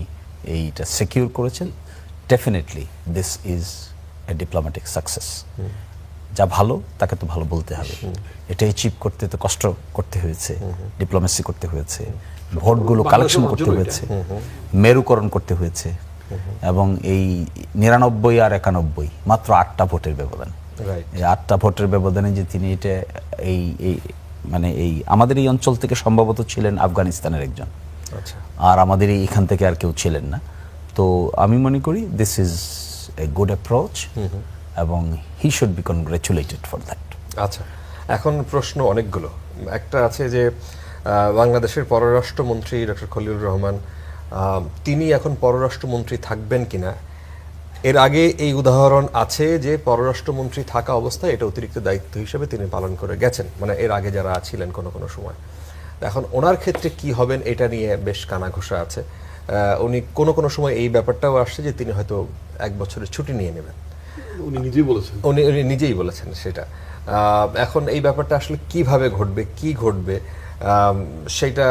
এইটা সিকিউর করেছেন। Definitely this is A diplomatic success. যা ভালো তাকে তো ভালো বলতে হবে। এটা অ্যাচিভ করতে তো কষ্ট করতে হয়েছে, ডিপ্লোমেসি করতে হয়েছে, ভোটগুলো কালেকশন করতে হয়েছে, মেরুকরণ করতে হয়েছে, এবং এই 99 আর 91 মাত্র 8টা ভোটের ব্যবধান। এই 8টা ভোটের ব্যবধানে যে তিনি এটা এই মানে এই আমাদের এই অঞ্চল থেকে সম্ভবত ছিলেন আফগানিস্তানের একজন, আর আমাদের এখান থেকে আর কেউ ছিলেন না। তো আমি মনে করি this is a good approach এবং he should be congratulated for that. আচ্ছা, এখন প্রশ্ন অনেকগুলো। একটা আছে যে বাংলাদেশের পররাষ্ট্রমন্ত্রী ডক্টর খলিলুর রহমান, তিনি এখন পররাষ্ট্রমন্ত্রী থাকবেন কিনা। এর আগে এই উদাহরণ আছে যে পররাষ্ট্রমন্ত্রী থাকা অবস্থায় এটা অতিরিক্ত দায়িত্ব হিসেবে তিনি পালন করে গেছেন, মানে এর আগে যারা ছিলেন কোনো কোনো সময়। এখন ওনার ক্ষেত্রে কি হবেন এটা নিয়ে বেশ কানাঘোষা আছে। উনি কোনো কোনো সময় এই ব্যাপারটাও আসছে যে তিনি হয়তো 1 বছরের ছুটি নিয়ে নেবেন, উনি নিজেই বলেছেন। উনি নিজেই বলেছেন সেটা। এখন এই ব্যাপারটা আসলে কিভাবে ঘটবে, কি ঘটবে, সেটা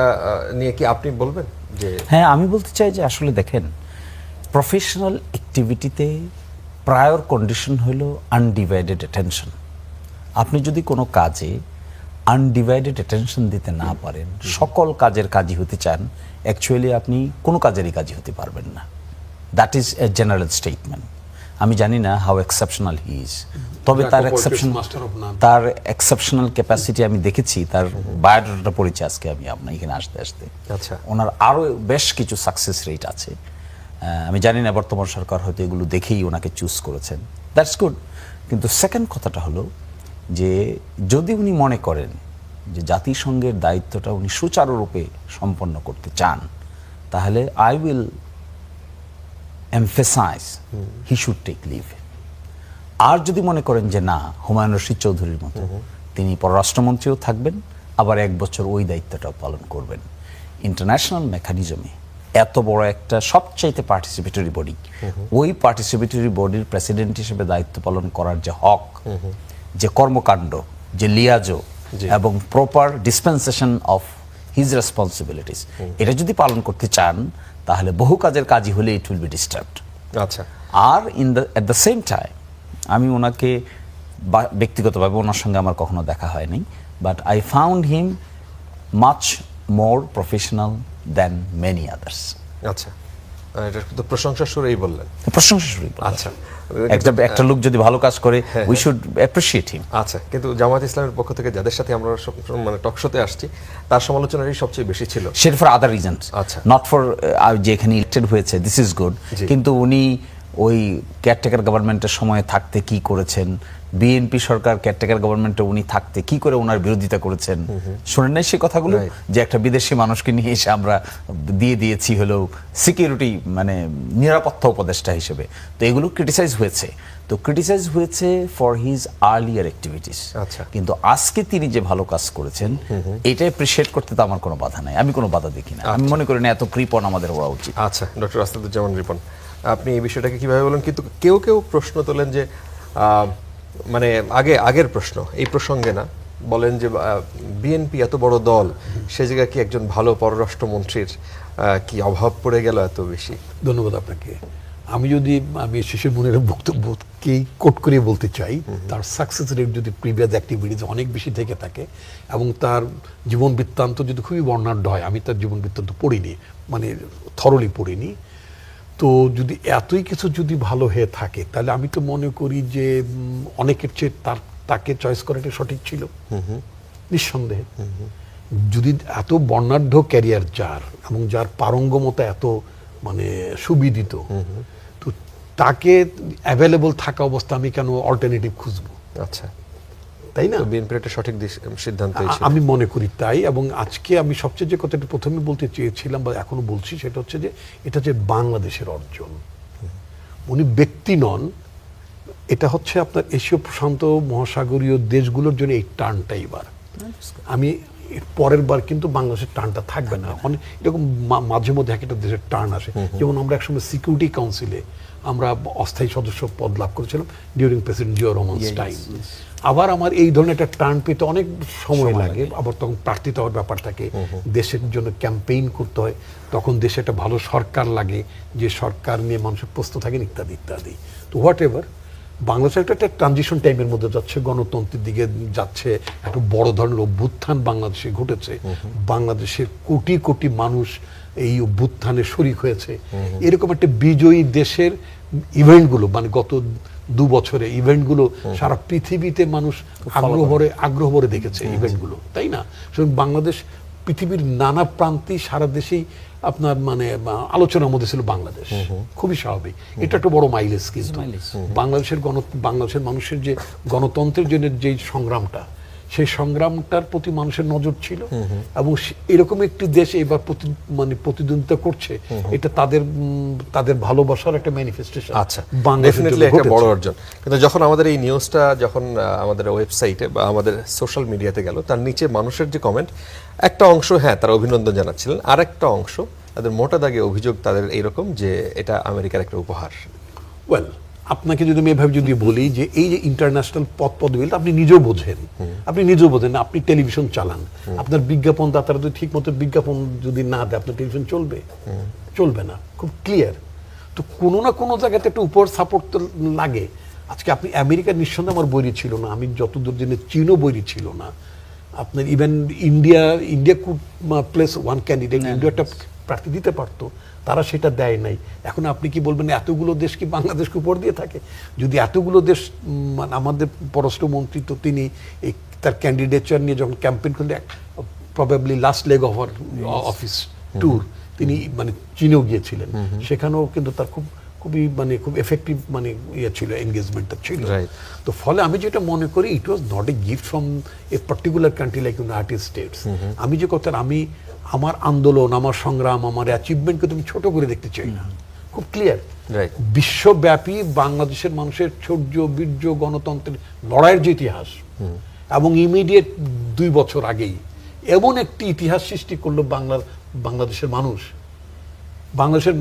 নিয়ে কি আপনি বলবেন? যে হ্যাঁ, আমি বলতে চাই যে আসলে দেখেন, প্রফেশনাল অ্যাক্টিভিটিতে প্রায়র কন্ডিশন হলো আনডিভাইডেড অ্যাটেনশন। আপনি যদি কোনো কাজে আনডিভাইডেড অ্যাটেনশন দিতে না পারেন, সকল কাজের কাজই হতে চান, অ্যাকচুয়ালি আপনি কোনো কাজেরই কাজই হতে পারবেন না। That is a general statement. আমি জানি না হাউ এক্সেপশনাল হি ইজ, তবে তার এক্সেপশনাল ক্যাপাসিটি আমি দেখেছি। তার বায়োডাটা পড়েছি আজকে আমি আপনার এখানে আসতে আসতে। আচ্ছা, ওনার আরও বেশ কিছু সাকসেস রেট আছে। আমি জানি না বর্তমান সরকার হয়তো এগুলো দেখেই ওনাকে চুজ করেছেন, দ্যাটস গুড। কিন্তু সেকেন্ড কথাটা হলো যে যদি উনি মনে করেন যে জাতিসংঘের দায়িত্বটা উনি সুচারুরূপে সম্পন্ন করতে চান, তাহলে I will emphasise he should take leave. আর যদি মনে করেন যে না, হুমায়ুন রশিদ চৌধুরীর মতো তিনি পররাষ্ট্রমন্ত্রীও থাকবেন, আবার 1 বছর ওই দায়িত্বটাও পালন করবেন। ইন্টারন্যাশনাল মেকানিজমে এত বড় একটা সবচাইতে পার্টিসিপেটরি বডি, ওই পার্টিসিপেটরি বডির প্রেসিডেন্ট হিসেবে দায়িত্ব পালন করার যে হক, যে কর্মকাণ্ড, যে লিয়াজো এবং proper dispensation of his responsibilities, এটা যদি পালন করতে চান, তাহলে বহু কাজের কাজই হলে ইট উইল বি ডিস্টার্বড। আচ্ছা, আর এট দ্য সেম টাইম আমি ওনাকে ব্যক্তিগতভাবে, ওনার সঙ্গে আমার কখনো দেখা হয়নি, but I found him much more professional than many others. আচ্ছা, এটা তো প্রশংসা সুরেই বললেন। প্রশংসা শুরু। আচ্ছা, একটা লোক যদি ভালো কাজ করে উই শুড অ্যাপ্রিশিয়েট হিম। আচ্ছা, কিন্তু জামায়াত ইসলামের পক্ষ থেকে যাদের সাথে আমরা মানে টক শোতে আসছি, তার সমালোচনারই সবচেয়ে বেশি ছিল। সেটা ফর আদার রিজনস, আচ্ছা। নট ফর যে এখানে ইলেক্টেড হয়েছে, দিস ইজ গুড। কিন্তু উনি ওই কেয়ারটেকার গভর্নমেন্টের সময় থাকতে কি করেছেন, বিএনপি সরকার কেয়ারটেকার গভর্নমেন্টে উনি থাকতে কি করে ওনার বিরোধিতা করেছেন, শুনেন নাই সে কথাগুলো? যে একটা বিদেশি মানুষকে নিয়ে এসে আমরা দিয়েছি হলো সিকিউরিটি মানে নিরাপত্তা উপদেষ্টা হিসেবে, তো এগুলো ক্রিটিসাইজ হয়েছে। তো ক্রিটিসাইজ হয়েছে ফর হিজ আর্লিয়ার অ্যাক্টিভিটিস। আচ্ছা। কিন্তু আজকে তিনি যে ভালো কাজ করেছেন এটা অ্যাপ্রিশিয়েট করতে তো আমার কোনো বাধা নাই, আমি কোনো বাধা দেখি না। আমি মনে করি না এত কৃপণ আমাদের হওয়া উচিত। আচ্ছা, ডক্টর আসাদুজ্জামান রিপন, আপনি এই বিষয়টাকে কিভাবে বলেন? কিন্তু কেউ কেউ প্রশ্ন তোলেন যে মানে আগের প্রশ্ন, এই প্রসঙ্গে না, বলেন যে বিএনপি এত বড় দল, সে জায়গায় কি একজন ভালো পররাষ্ট্রমন্ত্রীর কি অভাব পড়ে গেল এত বেশি? ধন্যবাদ আপনাকে। আমি শিশির মনিরের বক্তব্যকেই কোট করে বলতে চাই, তার সাকসেস রেট যদি প্রিভিয়াস অ্যাক্টিভিটিজ অনেক বেশি থেকে থাকে এবং তার জীবন বৃত্তান্ত যদি খুবই বর্ণাঢ্য হয়, আমি তার জীবন বৃত্তান্ত পড়িনি, মানে থরলি পড়িনি, তো যদি এতই কিছু যদি ভালো হয়ে থাকে তাহলে আমি তো মনে করি যে অনেকের চেয়ে তাকে চয়েস করাটা সঠিক ছিল নিঃসন্দেহে। যদি এত বর্ণাঢ্য ক্যারিয়ার যার এবং যার পারঙ্গমতা এত মানে সুবিদিত, তো তাকে অ্যাভেলেবল থাকা অবস্থা আমি কেন অল্টারনেটিভ খুঁজবো? আচ্ছা, তাই না? বিএনপির একটা সঠিক সিদ্ধান্ত আমি মনে করি তাই। এবং আজকে আমি সবচেয়ে যে কথাটা প্রথমে বলতে চেয়েছিলাম বা এখনো বলছি, সেটা হচ্ছে যে এটা যে বাংলাদেশের অর্জন, উনি ব্যক্তি নন, এটা হচ্ছে আপনার এশীয় প্রশান্ত মহাসাগরীয় দেশগুলোর জন্য এই টার্নটা এবার। আমি পরের বার কিন্তু বাংলাদেশের টার্নটা থাকবে না। অনেক এরকম মাঝে মধ্যে একটা দেশের টার্ন আসে, যেমন আমরা একসময় সিকিউরিটি কাউন্সিলে আমরা অস্থায়ী সদস্য পদ লাভ করেছিলাম during president Ziaur Rahman's time. আবার আমার এই ধরনের একটা টার্ন পেতে অনেক সময় লাগে, আবার তখন প্রার্থিত হওয়ার ব্যাপার থাকে, দেশের জন্য ক্যাম্পেইন করতে হয়, তখন দেশে একটা ভালো সরকার লাগে, যে সরকার নিয়ে মানুষের প্রস্তুত থাকেন ইত্যাদি ইত্যাদি। তো হোয়াট এভার, বাংলাদেশ একটা ট্রানজিশন টাইমের মধ্যে যাচ্ছে, গণতন্ত্রের দিকে যাচ্ছে, একটা বড় ধরনের অভ্যুত্থান বাংলাদেশে ঘটেছে, বাংলাদেশের কোটি কোটি মানুষ এই অভ্যুত্থানে শরিক হয়েছে। এরকম একটা বিজয়ী দেশের ইভেন্টগুলো, মানে গত 2 বছরে ইভেন্টগুলো সারা পৃথিবীতে মানুষ আগ্রহ ভরে দেখেছে ইভেন্টগুলো, তাই না? সুতরাং বাংলাদেশ পৃথিবীর নানা প্রান্তে সারা দেশেই আপনার মানে আলোচনার মধ্যে ছিল বাংলাদেশ, খুবই স্বাভাবিক। এটা একটা বড় মাইলেজ। কিন্তু বাংলাদেশের মানুষের যে গণতন্ত্রের জন্য যে সংগ্রামটা, সেই সংগ্রামটার প্রতি মানুষের নজর ছিল এবং এরকম একটি দেশ এবার প্রতিদ্বন্দ্বিতা করছে, এটা তাদের ভালোবাসার একটা ম্যানিফেস্টেশন। আচ্ছা, ডেফিনেটলি একটা বড় অর্জন। কিন্তু যখন আমাদের এই নিউজটা যখন আমাদের ওয়েবসাইটে বা আমাদের সোশ্যাল মিডিয়াতে গেল, তার নিচে মানুষের যে কমেন্ট, একটা অংশ হ্যাঁ তারা অভিনন্দন জানাচ্ছিলেন, আর একটা অংশ তাদের মোটা দাগে অভিযোগ তাদের এইরকম যে এটা আমেরিকার একটা উপহার। ওয়েল, আপনাকে যদি আমি এভাবে যদি বলি যে এই যে ইন্টারন্যাশনাল পদবি আপনি নিজেও বোঝেন, আপনি টেলিভিশন চালান, আপনার বিজ্ঞাপন দাতারা যদি ঠিক মতো বিজ্ঞাপন যদি না দেয়, আপনার টেলিভিশন চলবে না, খুব ক্লিয়ার। তো কোনো না কোনো জায়গাতে একটা উপর সাপোর্ট তো লাগে। আজকে আপনি আমেরিকার নিঃসন্দেহে আমার বৈরী ছিল না, আমি যতদূর জেনে চীনও বৈরী ছিল না, আপনার even India could place one candidate, India একটা প্রার্থী দিতে পারতো, তারা সেটা দেয় নাই। এখন আপনি কি বলবেন এতগুলো দেশ কি বাংলাদেশকে উপর দিয়ে থাকে? যদি এতগুলো দেশ, আমাদের পররাষ্ট্রমন্ত্রী তো তিনি তার ক্যান্ডিডেচার নিয়ে যখন ক্যাম্পেইন করলেন, probably last leg of her office tour, তিনি মানে চীনেও গিয়েছিলেন, সেখানেও কিন্তু তার খুব এফেক্টিভ ছিল, এনগেজমেন্টটা ছিল। তো ফলে আমি যেটা মনে করি, it was not a gift from a particular country like United States. আমি যে কথা, আমার আন্দোলন, আমার সংগ্রাম, আমার অ্যাচিভমেন্টকে তুমি ছোট করে দেখতে চাই না, খুব ক্লিয়ার। বিশ্বব্যাপী বাংলাদেশের মানুষের শৌর্য, বীর্য, গণতন্ত্রের লড়াইয়ের যে ইতিহাস, এবং ইমিডিয়েট 2 বছর আগেই এমন একটি ইতিহাস সৃষ্টি করলো বাংলাদেশের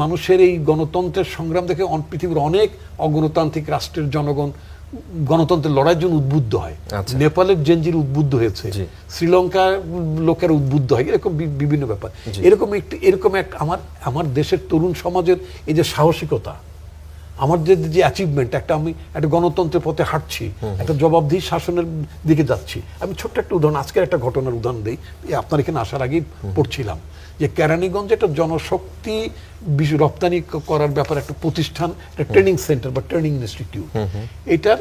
মানুষের এই গণতন্ত্রের সংগ্রাম দেখে পৃথিবীর অনেক অগণতান্ত্রিক রাষ্ট্রের জনগণ গণতন্ত্রের লড়াইয়ের জন্য উদ্বুদ্ধ হয়। নেপালের জেনজির উদ্বুদ্ধ হয়েছে, শ্রীলঙ্কার লোকের উদ্বুদ্ধ হয়, এরকম বিভিন্ন ব্যাপার। এরকম একটা আমার দেশের তরুণ সমাজের এই যে সাহসিকতা, আমার যে অ্যাচিভমেন্ট, আমি একটা গণতন্ত্রের পথে হাঁটছি, একটা জবাবদিহি শাসনের দিকে যাচ্ছি। আমি ছোট্ট একটা উদাহরণ, আজকের একটা ঘটনার উদাহরণ দিই, আপনার এখানে আসার আগেই পড়ছিলাম যে কেরানীগঞ্জে একটা জনশক্তি রপ্তানি করার ব্যাপারে একটা প্রতিষ্ঠান, একটা ট্রেনিং সেন্টার বা ট্রেনিং ইনস্টিটিউট, এটার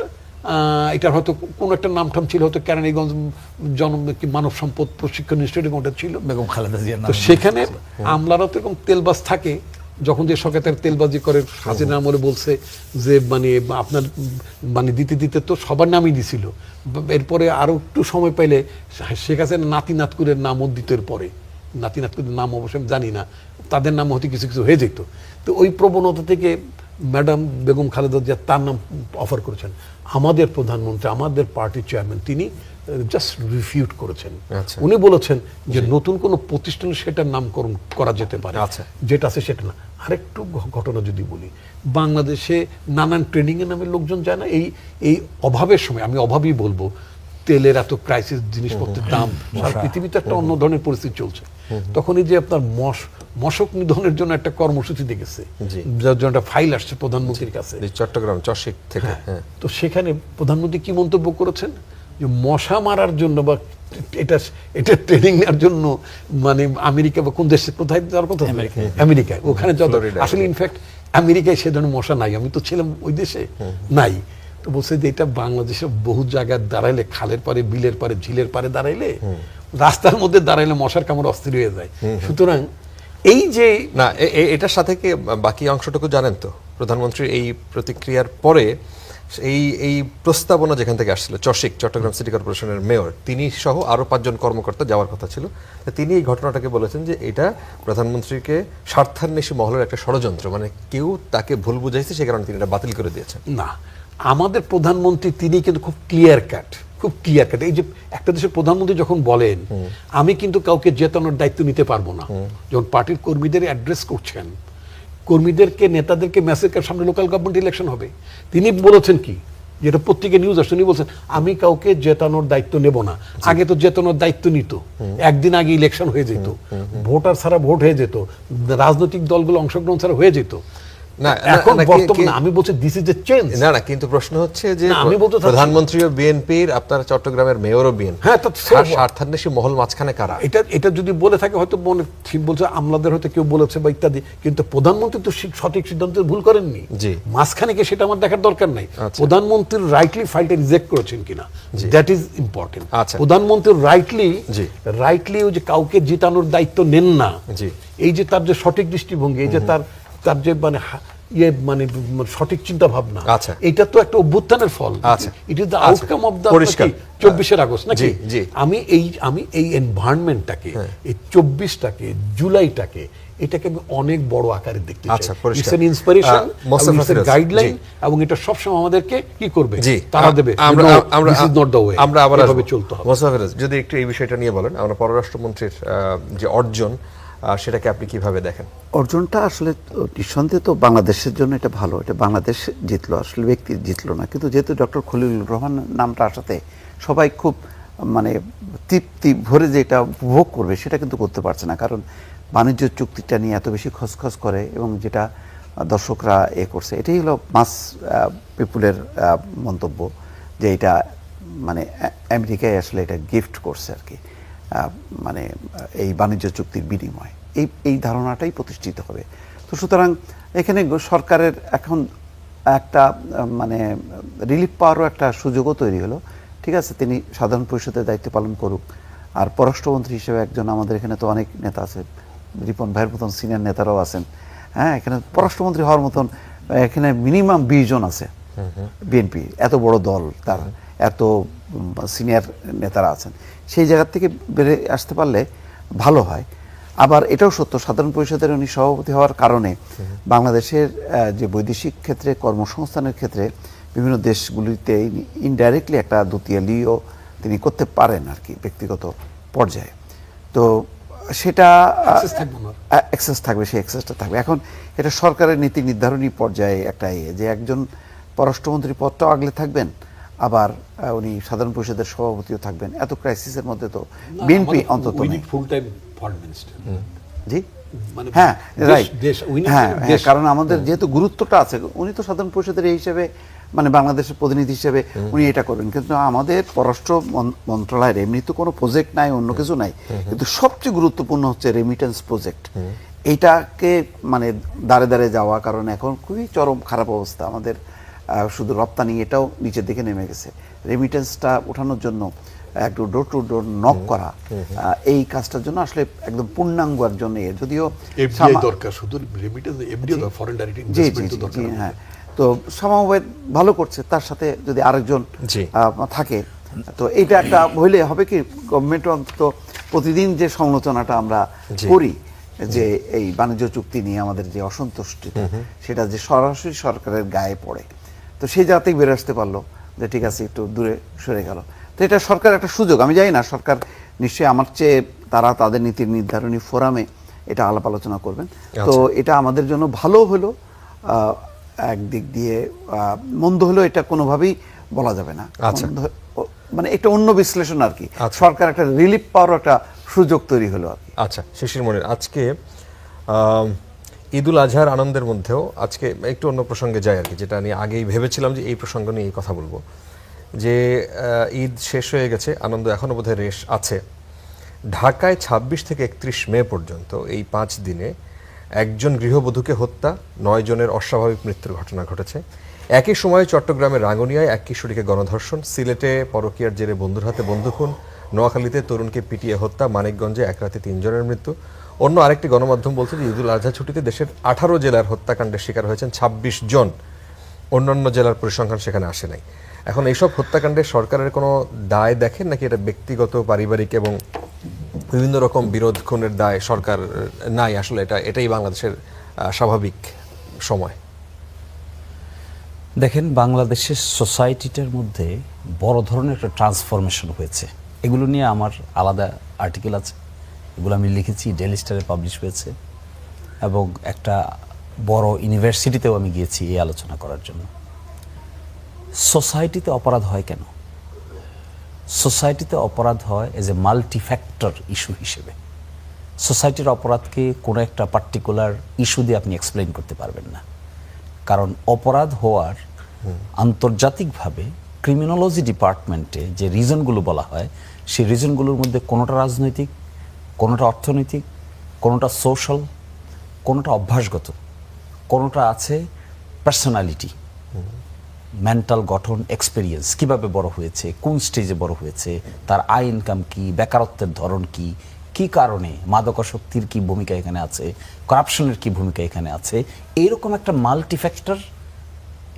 হয়তো কোনো একটা নাম টাম ছিল, হয়তো কেরানীগঞ্জ মানব সম্পদ প্রশিক্ষণ ইনস্টিটিউট ওটা ছিল, বেগম খালেদা জিয়ার নাম। তো সেখানে আমলারা তো এরকম তেলবাজ থাকে, যখন যে সরকার তেলবাজি করে, হাসিনা আমলে বলছে যে মানে আপনার মানে দিতে দিতে তো সবার নামই দিছিল, এরপরে আরো একটু সময় পাইলে শেখ হাসিনা নাতি নাতকুরের নামও দিত, এরপরে নাতি নাতকুরের নাম অবশ্যই আমি জানি না, তাদের নাম হতে কিছু কিছু হয়ে যেত। তো ওই প্রবণতা থেকে ম্যাডাম বেগম খালেদা জিয়া তার নাম অফার করেছেন। আমাদের প্রধানমন্ত্রী, আমাদের পার্টির চেয়ারম্যান, তিনি জাস্ট রিফিউট করেছেন। উনি বলেছেন যে নতুন কোনো প্রতিষ্ঠানে সেটার নামকরণ করা যেতে পারে, যেটা আছে সেটা না। আরেকটু ঘটনা যদি বলি, বাংলাদেশে নানান ট্রেনিং এর নামে লোকজন যায় না, এই অভাবের সময়, আমি অভাবই বলবো, তেলের এত ক্রাইসিস, জিনিসপত্রের দাম, সারা পৃথিবীতে একটা অন্য ধরনের পরিস্থিতি চলছে, তখন এই যে আপনার মশক নিধনের জন্য একটা কর্মসূচি দেখেছে, যার জন্য একটা ফাইল আসছে প্রধানমন্ত্রীর কাছে, চট্টগ্রাম চশিক থেকে। তো সেখানে প্রধানমন্ত্রী কি মন্তব্য করেছেন, যে মশা মারার জন্য বা এটা ট্রেনিং নেওয়ার জন্য মানে আমেরিকা বা কোন দেশে, কোথায় যাওয়ার কথা, আমেরিকায়, ওখানে যত আসলে ইনফ্যাক্ট আমেরিকায় সে ধরনের মশা নাই, আমি তো ছিলাম ওই দেশে, নাই। তো বলছে যে এটা বাংলাদেশে বহু জায়গায় দাঁড়াইলে, খালের পারে, বিলের পারে, ঝিলের পারে দাঁড়াইলে, রাস্তার মধ্যে দাঁড়াইলে মশার কামড় অস্থির হয়ে যায়। সুতরাং এই যে না, এটার সাথে কি বাকি অংশটুকু জানেন তো? প্রধানমন্ত্রীর এই প্রতিক্রিয়ার পরে এই প্রস্তাবনা যেখান থেকে আসছিল, চট্টগ্রাম সিটি কর্পোরেশনের মেয়র, তিনি সহ আরো 5 জন কর্মকর্তা যাওয়ার কথা ছিল, তিনি এই ঘটনাটাকে বলেছেন যে এটা প্রধানমন্ত্রীকে স্বার্থান্বেষী মহলের একটা ষড়যন্ত্র, মানে কেউ তাকে ভুল বুঝাইছে, সে কারণে তিনি এটা বাতিল করে দিয়েছেন। না, আমাদের প্রধানমন্ত্রী তিনি কিন্তু খুব ক্লিয়ার কাট, এই যে একটা দেশের প্রধানমন্ত্রী যখন বলেন আমি কিন্তু কাউকে জেতানোর দায়িত্ব নিতে পারবো না, যখন পার্টির কর্মীদের অ্যাড্রেস করছেন, কর্মীদেরকে, নেতাদেরকে মেসেজের সামনে লোকাল গভর্নমেন্ট ইলেকশন হবে, তিনি বলেছেন কি, যেটা প্রত্যেকে নিউজ আসছে, উনি বলছেন আমি কাউকে জেতানোর দায়িত্ব নেব না। আগে তো জেতানোর দায়িত্ব নিত, একদিন আগে ইলেকশন হয়ে যেত, ভোটার ছাড়া ভোট হয়ে যেত, রাজনৈতিক দলগুলো অংশগ্রহণ ছাড়া হয়ে যেত। না, এখন বর্তমানে আমি বলছি দিস ইজ এ চেঞ্জ। না, কিন্তু প্রশ্ন হচ্ছে যে প্রধানমন্ত্রীও বিএনপির, আপনার চট্টগ্রামের মেয়রও বিএনপি, হ্যাঁ, স্বার্থান্বেষী মহল মাঝখানে কারা? এটা যদি বলে থাকে হয়তো মনে ঠিক বলছে, আমলাদের হয়তো কেউ বলেছে বা ইত্যাদি, কিন্তু প্রধানমন্ত্রী তো সঠিক সিদ্ধান্ত ভুল করেননি, মাঝখানে কে সেটা আমার দেখার দরকার নাই। প্রধানমন্ত্রী রাইটলি ফাইলটা রিজেক্ট করেছেন কিনা, দ্যাট ইজ ইম্পর্টেন্ট। প্রধানমন্ত্রী রাইটলি ওই যে কাউকে জিতানোর দায়িত্ব নেন না, এই যে তার যে সঠিক দৃষ্টিভঙ্গি, এই যে তার যে মানে মানে সঠিক চিন্তা ভাবনা, এটা তো একটা অভ্যুত্থানের ফল। It is the outcome of the 24 August নাকি। আমি এই এনভায়রনমেন্টটাকে, এই 24টাকে, জুলাইটাকে, এটাকে আমি অনেক বড় আকারে দেখতে চাই। It's an inspiration, it's a guideline, এবং এটা সবসময় আমাদেরকে কি করবে, তারা দেবে। This is not the way, আমরা আবার এভাবে চলতে হবে। মোসাফের যদি একটু এই বিষয়টা নিয়ে বলেন, আমরা পররাষ্ট্রমন্ত্রীর যে অর্জন, সেটাকে আপনি কিভাবে দেখেন? অর্জনটা আসলে নিঃসন্দেহে তো বাংলাদেশের জন্য এটা ভালো, এটা বাংলাদেশ জিতলো, আসলে ব্যক্তি জিতলো না, কিন্তু যেহেতু ডক্টর খলিলুর রহমান নামটা আসাতে সবাই খুব মানে তৃপ্তি ভরে যে এটা উপভোগ করবে সেটা কিন্তু করতে পারছে না, কারণ বাণিজ্য চুক্তিটা নিয়ে এত বেশি খসখস করে এবং যেটা দর্শকরা করছে, এটাই হলো মাস পিপুলের মন্তব্য, যে এটা মানে আমেরিকায় আসলে এটা গিফট করছে আর কি, মানে এই বাণিজ্য চুক্তির বিনিময়ে এই ধারণাটাই প্রতিষ্ঠিত হবে। তো সুতরাং এখানে সরকারের এখন একটা মানে রিলিফ পাওয়ারও একটা সুযোগও তৈরি হলো। ঠিক আছে, তিনি সাধারণ পরিষদের দায়িত্ব পালন করুক, আর পররাষ্ট্রমন্ত্রী হিসেবে একজন, আমাদের এখানে তো অনেক নেতা আছে, রিপন ভাইয়ের মতন সিনিয়র নেতারাও আছেন, হ্যাঁ, এখানে পররাষ্ট্রমন্ত্রী হওয়ার মতন এখানে মিনিমাম 20 জন আছে, বিএনপি এত বড় দল, তার এত সিনিয়র নেতারা আছেন, সেই জায়গা থেকে বেড়ে আসতে পারলে ভালো হয়। আবার এটাও সত্য, সাধারণ পরিষদের উনি সভাপতি হওয়ার কারণে বাংলাদেশের যে বৈদেশিক ক্ষেত্রে, কর্মসংস্থানের ক্ষেত্রে বিভিন্ন দেশগুলিতে ইনডাইরেক্টলি একটা দুতিয়ালিও তিনি করতে পারেন আর কি, ব্যক্তিগত পর্যায়ে। তো সেটা অ্যাক্সেস থাকবে, সেই অ্যাক্সেসটা থাকবে। এখন এটা সরকারের নীতি নির্ধারণী পর্যায়ে একটা যে একজন পররাষ্ট্রমন্ত্রী পদটাও আগলে থাকবেন, আবার উনি সাধারণ পরিষদের সভাপতিও থাকবেন। এত ক্রাইসিসের মধ্যে তো বিএনপি অন্তত ফুল টাইম ফরেন মিনিস্টার, জি মানে হ্যাঁ রাইট দেশ হ্যাঁ হ্যাঁ, কারণ আমাদের যেহেতু গুরুত্বটা আছে, উনি তো সাধারণ পরিষদের এই হিসেবে মানে বাংলাদেশের প্রতিনিধি হিসেবে উনি এটা করবেন, কিন্তু আমাদের পররাষ্ট্র মন্ত্রণালয়ের এমনি তো কোনো প্রজেক্ট নাই, অন্য কিছু নাই, কিন্তু সবচেয়ে গুরুত্বপূর্ণ হচ্ছে রেমিটেন্স প্রজেক্ট। এইটাকে মানে দাঁড়ে দাঁড়ে যাওয়া, কারণ এখন খুবই চরম খারাপ অবস্থা আমাদের, শুধু রপ্তানি এটাও নিচের দিকে নেমে গেছে। রেমিটেন্সটা ওঠানোর জন্য একটু ডোর টু ডোর নক করা, এই কাজটার জন্য আসলে একদম পূর্ণাঙ্গ একজন যদিও এফডিআই দরকার, শুধু রেমিটেন্স এফডিআই দরকার, ফরেন ডাইরেক্ট জি জি ইনভেস্টমেন্ট জি, দরকার। হ্যাঁ, তো সমবায় ভালো করছে, তার সাথে যদি আরেকজন জি। থাকে, তো এটা একটা হইলে হবে কি, গভর্নমেন্ট অন্তত প্রতিদিন যে সমালোচনাটা আমরা জি। করি যে এই বাণিজ্য চুক্তি নিয়ে আমাদের যে অসন্তুষ্টিটা, সেটা যে সরাসরি সরকারের গায়ে পড়ে, তো সেই জায়গাতেই বেরো আসতে পারলো যে ঠিক আছে একটু দূরে সরে গেল। তো এটা সরকার একটা সুযোগ, আমি জানি না সরকার নিশ্চয়ই আমার চেয়ে তারা তাদের নীতি নির্ধারণী ফোরামে এটা আলাপ আলোচনা করবেন। তো এটা আমাদের জন্য ভালো হলো, একদিক দিয়ে মন্দ হলো এটা কোনোভাবেই বলা যাবে না। আচ্ছা। মানে একটা অন্য বিশ্লেষণ আর কি, আচ্ছা। সরকার একটা রিলিফ পাওয়ার একটা সুযোগ তৈরি হলো আর কি। আচ্ছা, শিশির মনির, আজকে ঈদুল আজহার আনন্দের মধ্যেও আজকে একটু অন্য প্রসঙ্গে যাই আর কি, যেটা নিয়ে আগেই ভেবেছিলাম যে এই প্রসঙ্গ নিয়ে এই কথা বলবো, যে ঈদ শেষ হয়ে গেছে, আনন্দ এখনো বোধহয় রেশ আছে। ঢাকায় ২৬ থেকে ৩১ মে পর্যন্ত এই ৫ দিনে একজন গৃহবধূকে হত্যা, ৯ জনের অস্বাভাবিক মৃত্যুর ঘটনা ঘটেছে। একই সময়ে চট্টগ্রামের রাঙ্গুনিয়ায় এক কিশোরীকে গণধর্ষণ, সিলেটে পরকীয়ার জেরে বন্ধুর হাতে বন্দুকখুন, নোয়াখালীতে তরুণকে পিটিয়ে হত্যা, মানিকগঞ্জে এক রাতে ৩ জনের মৃত্যু। অন্য আরেকটি গণমাধ্যম বলছে যে ঈদুল আজহা ছুটিতে দেশের ১৮ জেলার হত্যাকাণ্ডের শিকার হয়েছেন ২৬ জন, অন্যান্য জেলার পরিসংখ্যান সেখানে আসে নাই। এখন এইসব হত্যাকাণ্ডে সরকারের কোনো দায় দেখেন নাকি এটা ব্যক্তিগত, পারিবারিক এবং বিভিন্ন রকম বিরোধ খুনের দায় সরকার নাই, আসলে এটাই বাংলাদেশের স্বাভাবিক সময়? দেখেন, বাংলাদেশের সোসাইটিটার মধ্যে বড় ধরনের একটা ট্রান্সফরমেশন হয়েছে। এগুলো নিয়ে আমার আলাদা আর্টিকেল আছে, এগুলো আমি লিখেছি, ডেইলি স্টারে পাবলিশ হয়েছে, এবং একটা বড় ইউনিভার্সিটিতেও আমি গিয়েছি এই আলোচনা করার জন্য। সোসাইটিতে অপরাধ হয় কেন? সোসাইটিতে অপরাধ হয় এজ এ মাল্টিফ্যাক্টর ইস্যু হিসেবে। সোসাইটির অপরাধকে কোনো একটা পার্টিকুলার ইস্যু দিয়ে আপনি এক্সপ্লেইন করতে পারবেন না, কারণ অপরাধ হওয়ার আন্তর্জাতিকভাবে ক্রিমিনোলজি ডিপার্টমেন্টে যে রিজনগুলো বলা হয়, সেই রিজনগুলোর মধ্যে কোনোটা রাজনৈতিক, কোনোটা অর্থনৈতিক, কোনোটা সোশ্যাল, কোনোটা অভ্যাসগত, কোনোটা আছে পার্সোনালিটি, মেন্টাল গঠন, এক্সপেরিয়েন্স, কিভাবে বড় হয়েছে, কোন স্টেজে বড় হয়েছে, তার আয় ইনকাম কি, বেকারত্বের ধরন কি, কি কারণে মাদকাসক্তির কি ভূমিকা এখানে আছে, করাপশনের কি ভূমিকা এখানে আছে, এইরকম একটা মাল্টিফ্যাক্টর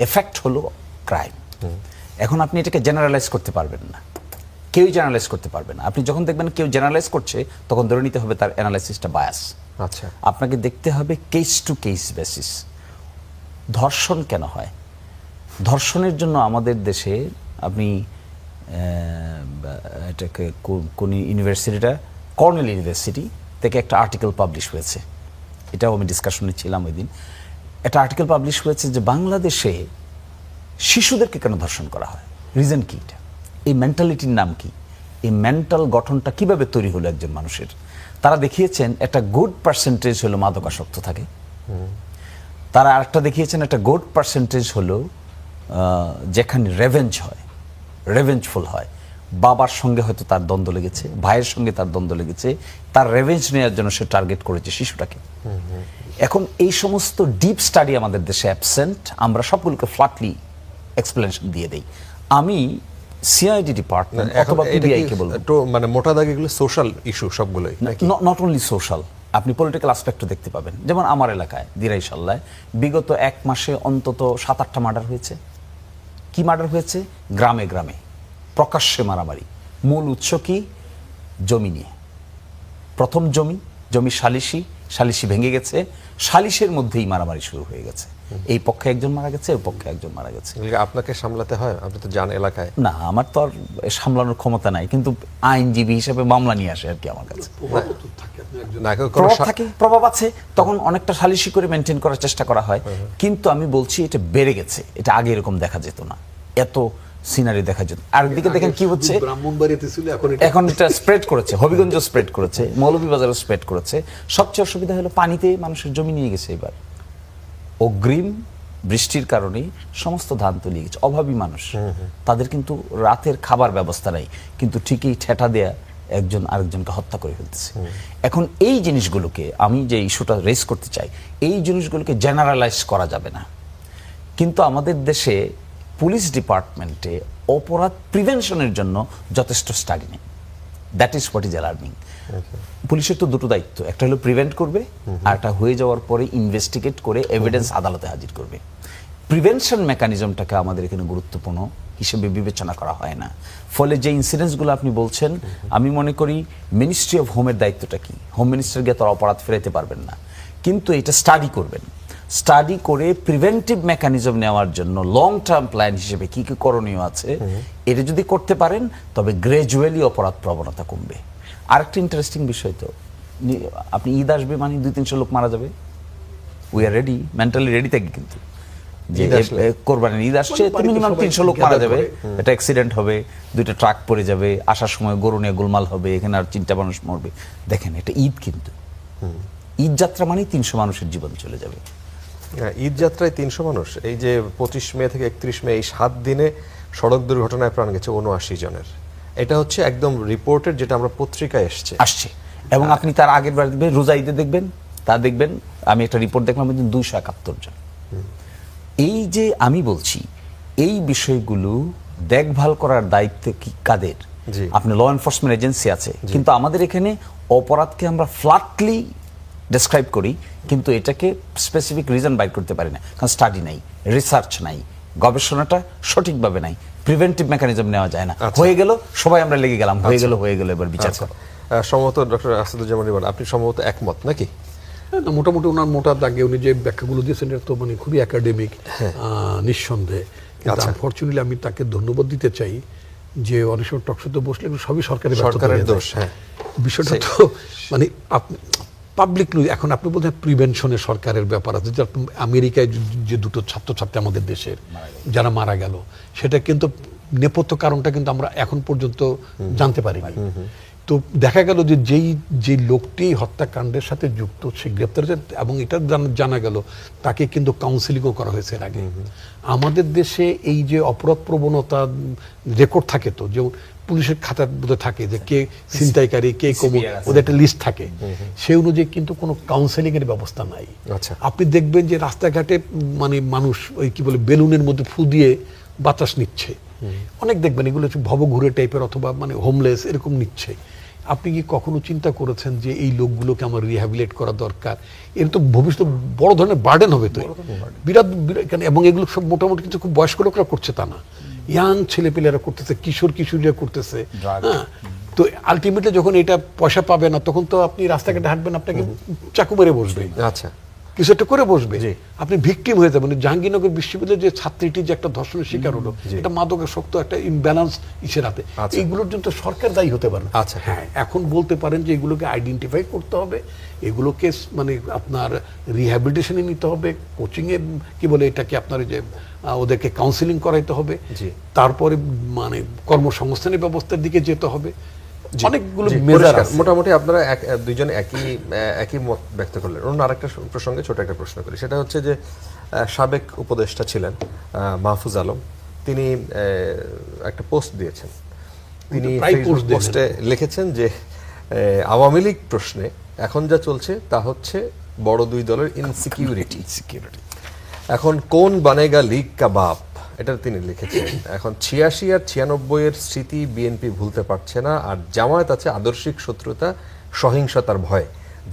এফেক্ট হলো ক্রাইম। এখন আপনি এটাকে জেনারেলাইজ করতে পারবেন না, কেউই জেনারেলাইজ করতে পারবে না। আপনি যখন দেখবেন কেউ জেনারেলাইজ করছে, তখন ধরে নিতে হবে তার অ্যানালাইসিসটা বায়াস। আচ্ছা, আপনাকে দেখতে হবে কেস টু কেস বেসিস। ধর্ষণ কেন হয়? ধর্ষণের জন্য আমাদের দেশে, আপনি এটাকে কোন ইউনিভার্সিটিটা, কর্নেল ইউনিভার্সিটি থেকে একটা আর্টিকেল পাবলিশ হয়েছে, এটাও আমি ডিসকাশনে ছিলাম ওই দিন। একটা আর্টিকেল পাবলিশ হয়েছে যে বাংলাদেশে শিশুদেরকে কেন ধর্ষণ করা হয়, রিজন কি, এটা এই মেন্টালিটির নাম কি, এই মেন্টাল গঠনটা কিভাবে তৈরি হলো একজন মানুষের। তারা দেখিয়েছেন একটা গুড পার্সেন্টেজ হলো মাদকাসক্ত থাকে, তারা আরেকটা দেখিয়েছেন একটা গুড পার্সেন্টেজ হলো যেখানে রেভেঞ্জ হয়, রেভেঞ্জফুল হয়, বাবার সঙ্গে হয়তো তার দ্বন্দ্ব লেগেছে, ভাইয়ের সঙ্গে তার দ্বন্দ্ব লেগেছে, তার রেভেঞ্জ নেওয়ার জন্য সে টার্গেট করেছে শিশুটাকে। এখন এই সমস্ত ডিপ স্টাডি আমাদের দেশে অ্যাবসেন্ট, আমরা সবগুলোকে ফ্ল্যাটলি এক্সপ্লেনেশন দিয়ে দেই। আমি সিআইডি ডিপার্টমেন্ট অথবা পিবিআইকে বলবো, একটু মানে মোটা দাগে এগুলো সোশ্যাল ইস্যু সবগুলোই নাকি? নট অনলি সোশ্যাল, আপনি পলিটিক্যাল অ্যাসপেক্টও দেখতে পাবেন। যেমন আমার এলাকায় দিরাইশাল্লায় বিগত 1 মাসে অন্তত 7-8টা মার্ডার হয়েছে। কি মার্ডার হয়েছে? গ্রামে গ্রামে প্রকাশ্যে মারামারি। মূল উৎস কি? জমি নিয়ে। প্রথম জমি সালিশি ভেঙে গেছে, সালিশের মধ্যেই মারামারি শুরু হয়ে গেছে। এই পক্ষে একজন মারা গেছে, ওই পক্ষে একজন মারা গেছে। আপনাকে সামলাতে হয়, আপনি তো যান এলাকায়। না, আমার তো আর সামলানোর ক্ষমতা নাই, কিন্তু আইনজীবী হিসেবে মামলা নিয়ে আসে আর কি আমার কাছে। প্রভাব আছে, তখন অনেকটা সালিশি করে মেনটেন করার চেষ্টা করা হয়। কিন্তু আমি বলছি এটা বেড়ে গেছে, এটা আগে এরকম দেখা যেত না। এত সিনারি দেখার জন্য। আরেকদিকে দেখেন কি হচ্ছে, ব্রাহ্মণবাড়িতে ছিল, এখন এটা স্প্রেড করেছে, হবিগঞ্জ স্প্রেড করেছে, মৌলভীবাজারও স্প্রেড করেছে। সবচেয়ে অসুবিধা হলো পানিতে মানুষের জমি নিয়ে গেছে। এবার অগ্রিম বৃষ্টির কারণে সমস্ত ধান তলিয়ে গেছে। অভাবী মানুষ, তাদের কিন্তু রাতের খাবার ব্যবস্থা নাই, কিন্তু ঠিকই ঠেটা দেয়া একজন আরেকজনকে হত্যা করে ফেলতেছে। এখন এই জিনিসগুলোকে, আমি যে ইস্যুটা রেজ করতে চাই, এই জিনিসগুলোকে জেনারেলাইজ করা যাবে না। কিন্তু আমাদের দেশে পুলিশ ডিপার্টমেন্টে অপরাধ প্রিভেনশনের জন্য যথেষ্ট স্টাডি নেই। That is what is alarming. পুলিশের তো দুটো দায়িত্ব, একটা হলো প্রিভেন্ট করবে, আর একটা হয়ে যাওয়ার পরে ইনভেস্টিগেট করে এভিডেন্স আদালতে হাজির করবে। প্রিভেনশন মেকানিজমটাকে আমাদের এখানে গুরুত্বপূর্ণ হিসেবে বিবেচনা করা হয় না। ফলে যে ইনসিডেন্টসগুলো আপনি বলছেন, আমি মনে করি মিনিস্ট্রি অফ হোমের দায়িত্বটা কি, হোম মিনিস্টার গিয়ে তার অপরাধ ফেরাতে পারবেন না, কিন্তু এটা স্টাডি করবেন। স্টাডি করে প্রিভেন্টিভ মেকানিজম নেওয়ার জন্য লং টার্ম প্ল্যান হিসেবে কি কি করণীয় আছে, এটা যদি করতে পারেন তবে গ্র্যাজুয়ালি অপরাধ প্রবণতা কমবে। আরেকটা ইন্টারেস্টিং বিষয়, তো আপনি ঈদ আসবে মানে 200-300 লোক মারা যাবে। We are ready, mentally ready থাকি, কিন্তু যে কোরবানির ঈদ আসছে মিনিমাম 300 লোক মারা যাবে, এটা অ্যাক্সিডেন্ট হবে, 2টা ট্রাক পড়ে যাবে, আসার সময় গরু নিয়ে গোলমাল হবে, এখানে আর 3টা মানুষ মরবে। দেখেন, এটা ঈদ, কিন্তু ঈদ যাত্রা মানেই 300 মানুষের জীবন চলে যাবে। ঈদ যাত্রায় 300 মানুষ, এই যে 25 মে থেকে 31 মে এই 7 দিনে সড়ক দুর্ঘটনায় প্রাণ গেছে 79 জনের। এটা হচ্ছে একদম রিপোর্টেড, যেটা আমরা পত্রিকায় আসছে। এবং আপনি তার আগের বার দেখবেন, রোজা ঈদে দেখবেন, তা দেখবেন আমি একটা রিপোর্ট দেখলাম 271 জন। এই যে আমি বলছি, এই বিষয়গুলো দেখভাল করার দায়িত্ব কি কাদের? আপনি ল এনফোর্সমেন্ট এজেন্সি আছে, কিন্তু আমাদের এখানে অপরাধকে আমরা ফ্ল্যাটলি ডেসক্রাইব করি, কিন্তু এটাকে স্পেসিফিক রিজন বাইর করতে পারি না, কারণ স্টাডি নাই, রিসার্চ নাই, গবেষণাটা সঠিকভাবে নাই, প্রিভেন্টিভ মেকানিজম নেওয়া যায় না। হয়ে গেল, সবাই আমরা লেগে গেলাম, হয়ে গেল, এবার বিচার করো। সম্ভবত ডক্টর আসাদুজ্জামান রিপন, আপনি সম্ভবত একমত নাকি? না, মোটামুটি ওনার মোটা দাগে উনি যে ব্যাখ্যাগুলো দিয়েছেন এটা তো মানে খুবই একাডেমিক, নিঃসন্দেহে। কিন্তু আনফরচুনেটলি আমি তাকে ধন্যবাদ দিতে চাই যে অনেক সময় টকশোতে বসলে সবই সরকারের দোষ। বিষয়টা তো মানে পাবলিক নিউজ। এখন আপনি বলছেন প্রিভেনশনে সরকারের ব্যাপার আছে, যে আমেরিকায় যে 2টো ছাত্রছাত্রী আমাদের দেশের যারা মারা গেল, সেটা কিন্তু নেপথ্য কারণটা কিন্তু আমরা এখন পর্যন্ত জানতে পারিনি। তো দেখা গেল যে যে লোকটি হত্যাকাণ্ডের সাথে যুক্ত, সে গ্রেপ্তার হয়েছে, এবং এটা জানা গেল তাকে কিন্তু কাউন্সিলিংও করা হয়েছে এর আগে। আমাদের দেশে এই যে অপরাধ প্রবণতা রেকর্ড থাকে, তো যেমন পুলিশের খাতার মধ্যে থাকে যে কে ছিনতাইকারী, কে কমন, ওদের একটা লিস্ট থাকে, সেই অনুযায়ী কিন্তু কোনো কাউন্সেলিং এর ব্যবস্থা নাই। আপনি দেখবেন যে রাস্তাঘাটে মানে মানুষ ওই কি বলে বেলুনের মধ্যে ফু দিয়ে বাতাস নিচ্ছে, অনেক দেখবেন এগুলো হচ্ছে ভবঘুরে টাইপের, অথবা মানে হোমলেস এরকম নিচ্ছে। আপনি কি কখনো চিন্তা করেছেন যে এই লোকগুলোকে আমার রিহ্যাবিলিট করা দরকার? এর তো ভবিষ্যতে বড় ধরনের বার্ডেন হবে, তো বিরাট। এবং এগুলো সব মোটামুটি কিছু খুব বয়স্ক লোকরা করছে তা না, ইয়াং ছেলেপেলেরা করতেছে, কিশোরীরা করতেছে। হ্যাঁ, তো আলটিমেটলি যখন এটা পয়সা পাবে না, তখন তো আপনি রাস্তাঘাটে হাঁটবেন, আপনাকে চাকু মেরে বসবে, কিছু একটা করে বসবে, আপনি ভিকটিম হয়ে যাবেন। জাহাঙ্গীরনগর বিশ্ববিদ্যালয়ের যে ছাত্রীটি যে একটা ধর্ষণের শিকার হলো, এটা মাদকাসক্ত একটা ইমব্যালেন্স ইসের হাতে, এইগুলোর জন্য সরকার দায়ী হতে পারে না। হ্যাঁ, এখন বলতে পারেন যে এগুলোকে আইডেন্টিফাই করতে হবে, এগুলোকে মানে আপনার রিহ্যাবিলিটেশনে নিতে হবে, কোচিংয়ে কি বলে এটাকে আপনার যে ওদেরকে কাউন্সিলিং করাইতে হবে, তারপরে মানে কর্মসংস্থানের ব্যবস্থার দিকে যেতে হবে। অনেকগুলো মেজার আছে। মোটামুটি আপনারা দুইজন একই মত ব্যক্ত করলেন। অন্য আরেকটা প্রসঙ্গে ছোট একটা প্রশ্ন করি, সেটা হচ্ছে যে সাবেক উপদেষ্টা ছিলেন মাহফুজ আলম, তিনি একটা পোস্ট দিয়েছেন। তিনি পোস্টে লিখেছেন যে আওয়ামী লীগ প্রশ্নে এখন যা চলছে তা হচ্ছে বড় দুই দলের ইনসিকিউরিটি। এখন কোন বানেগা লীগ কা বাপ, এটা তিনি লিখেছেন। এখন 86 আর 96 এর স্মৃতি বিএনপি ভুলতে পারছে না, আর জামায়াত আছে আদর্শিক শত্রুতা, সহিংসতার ভয়,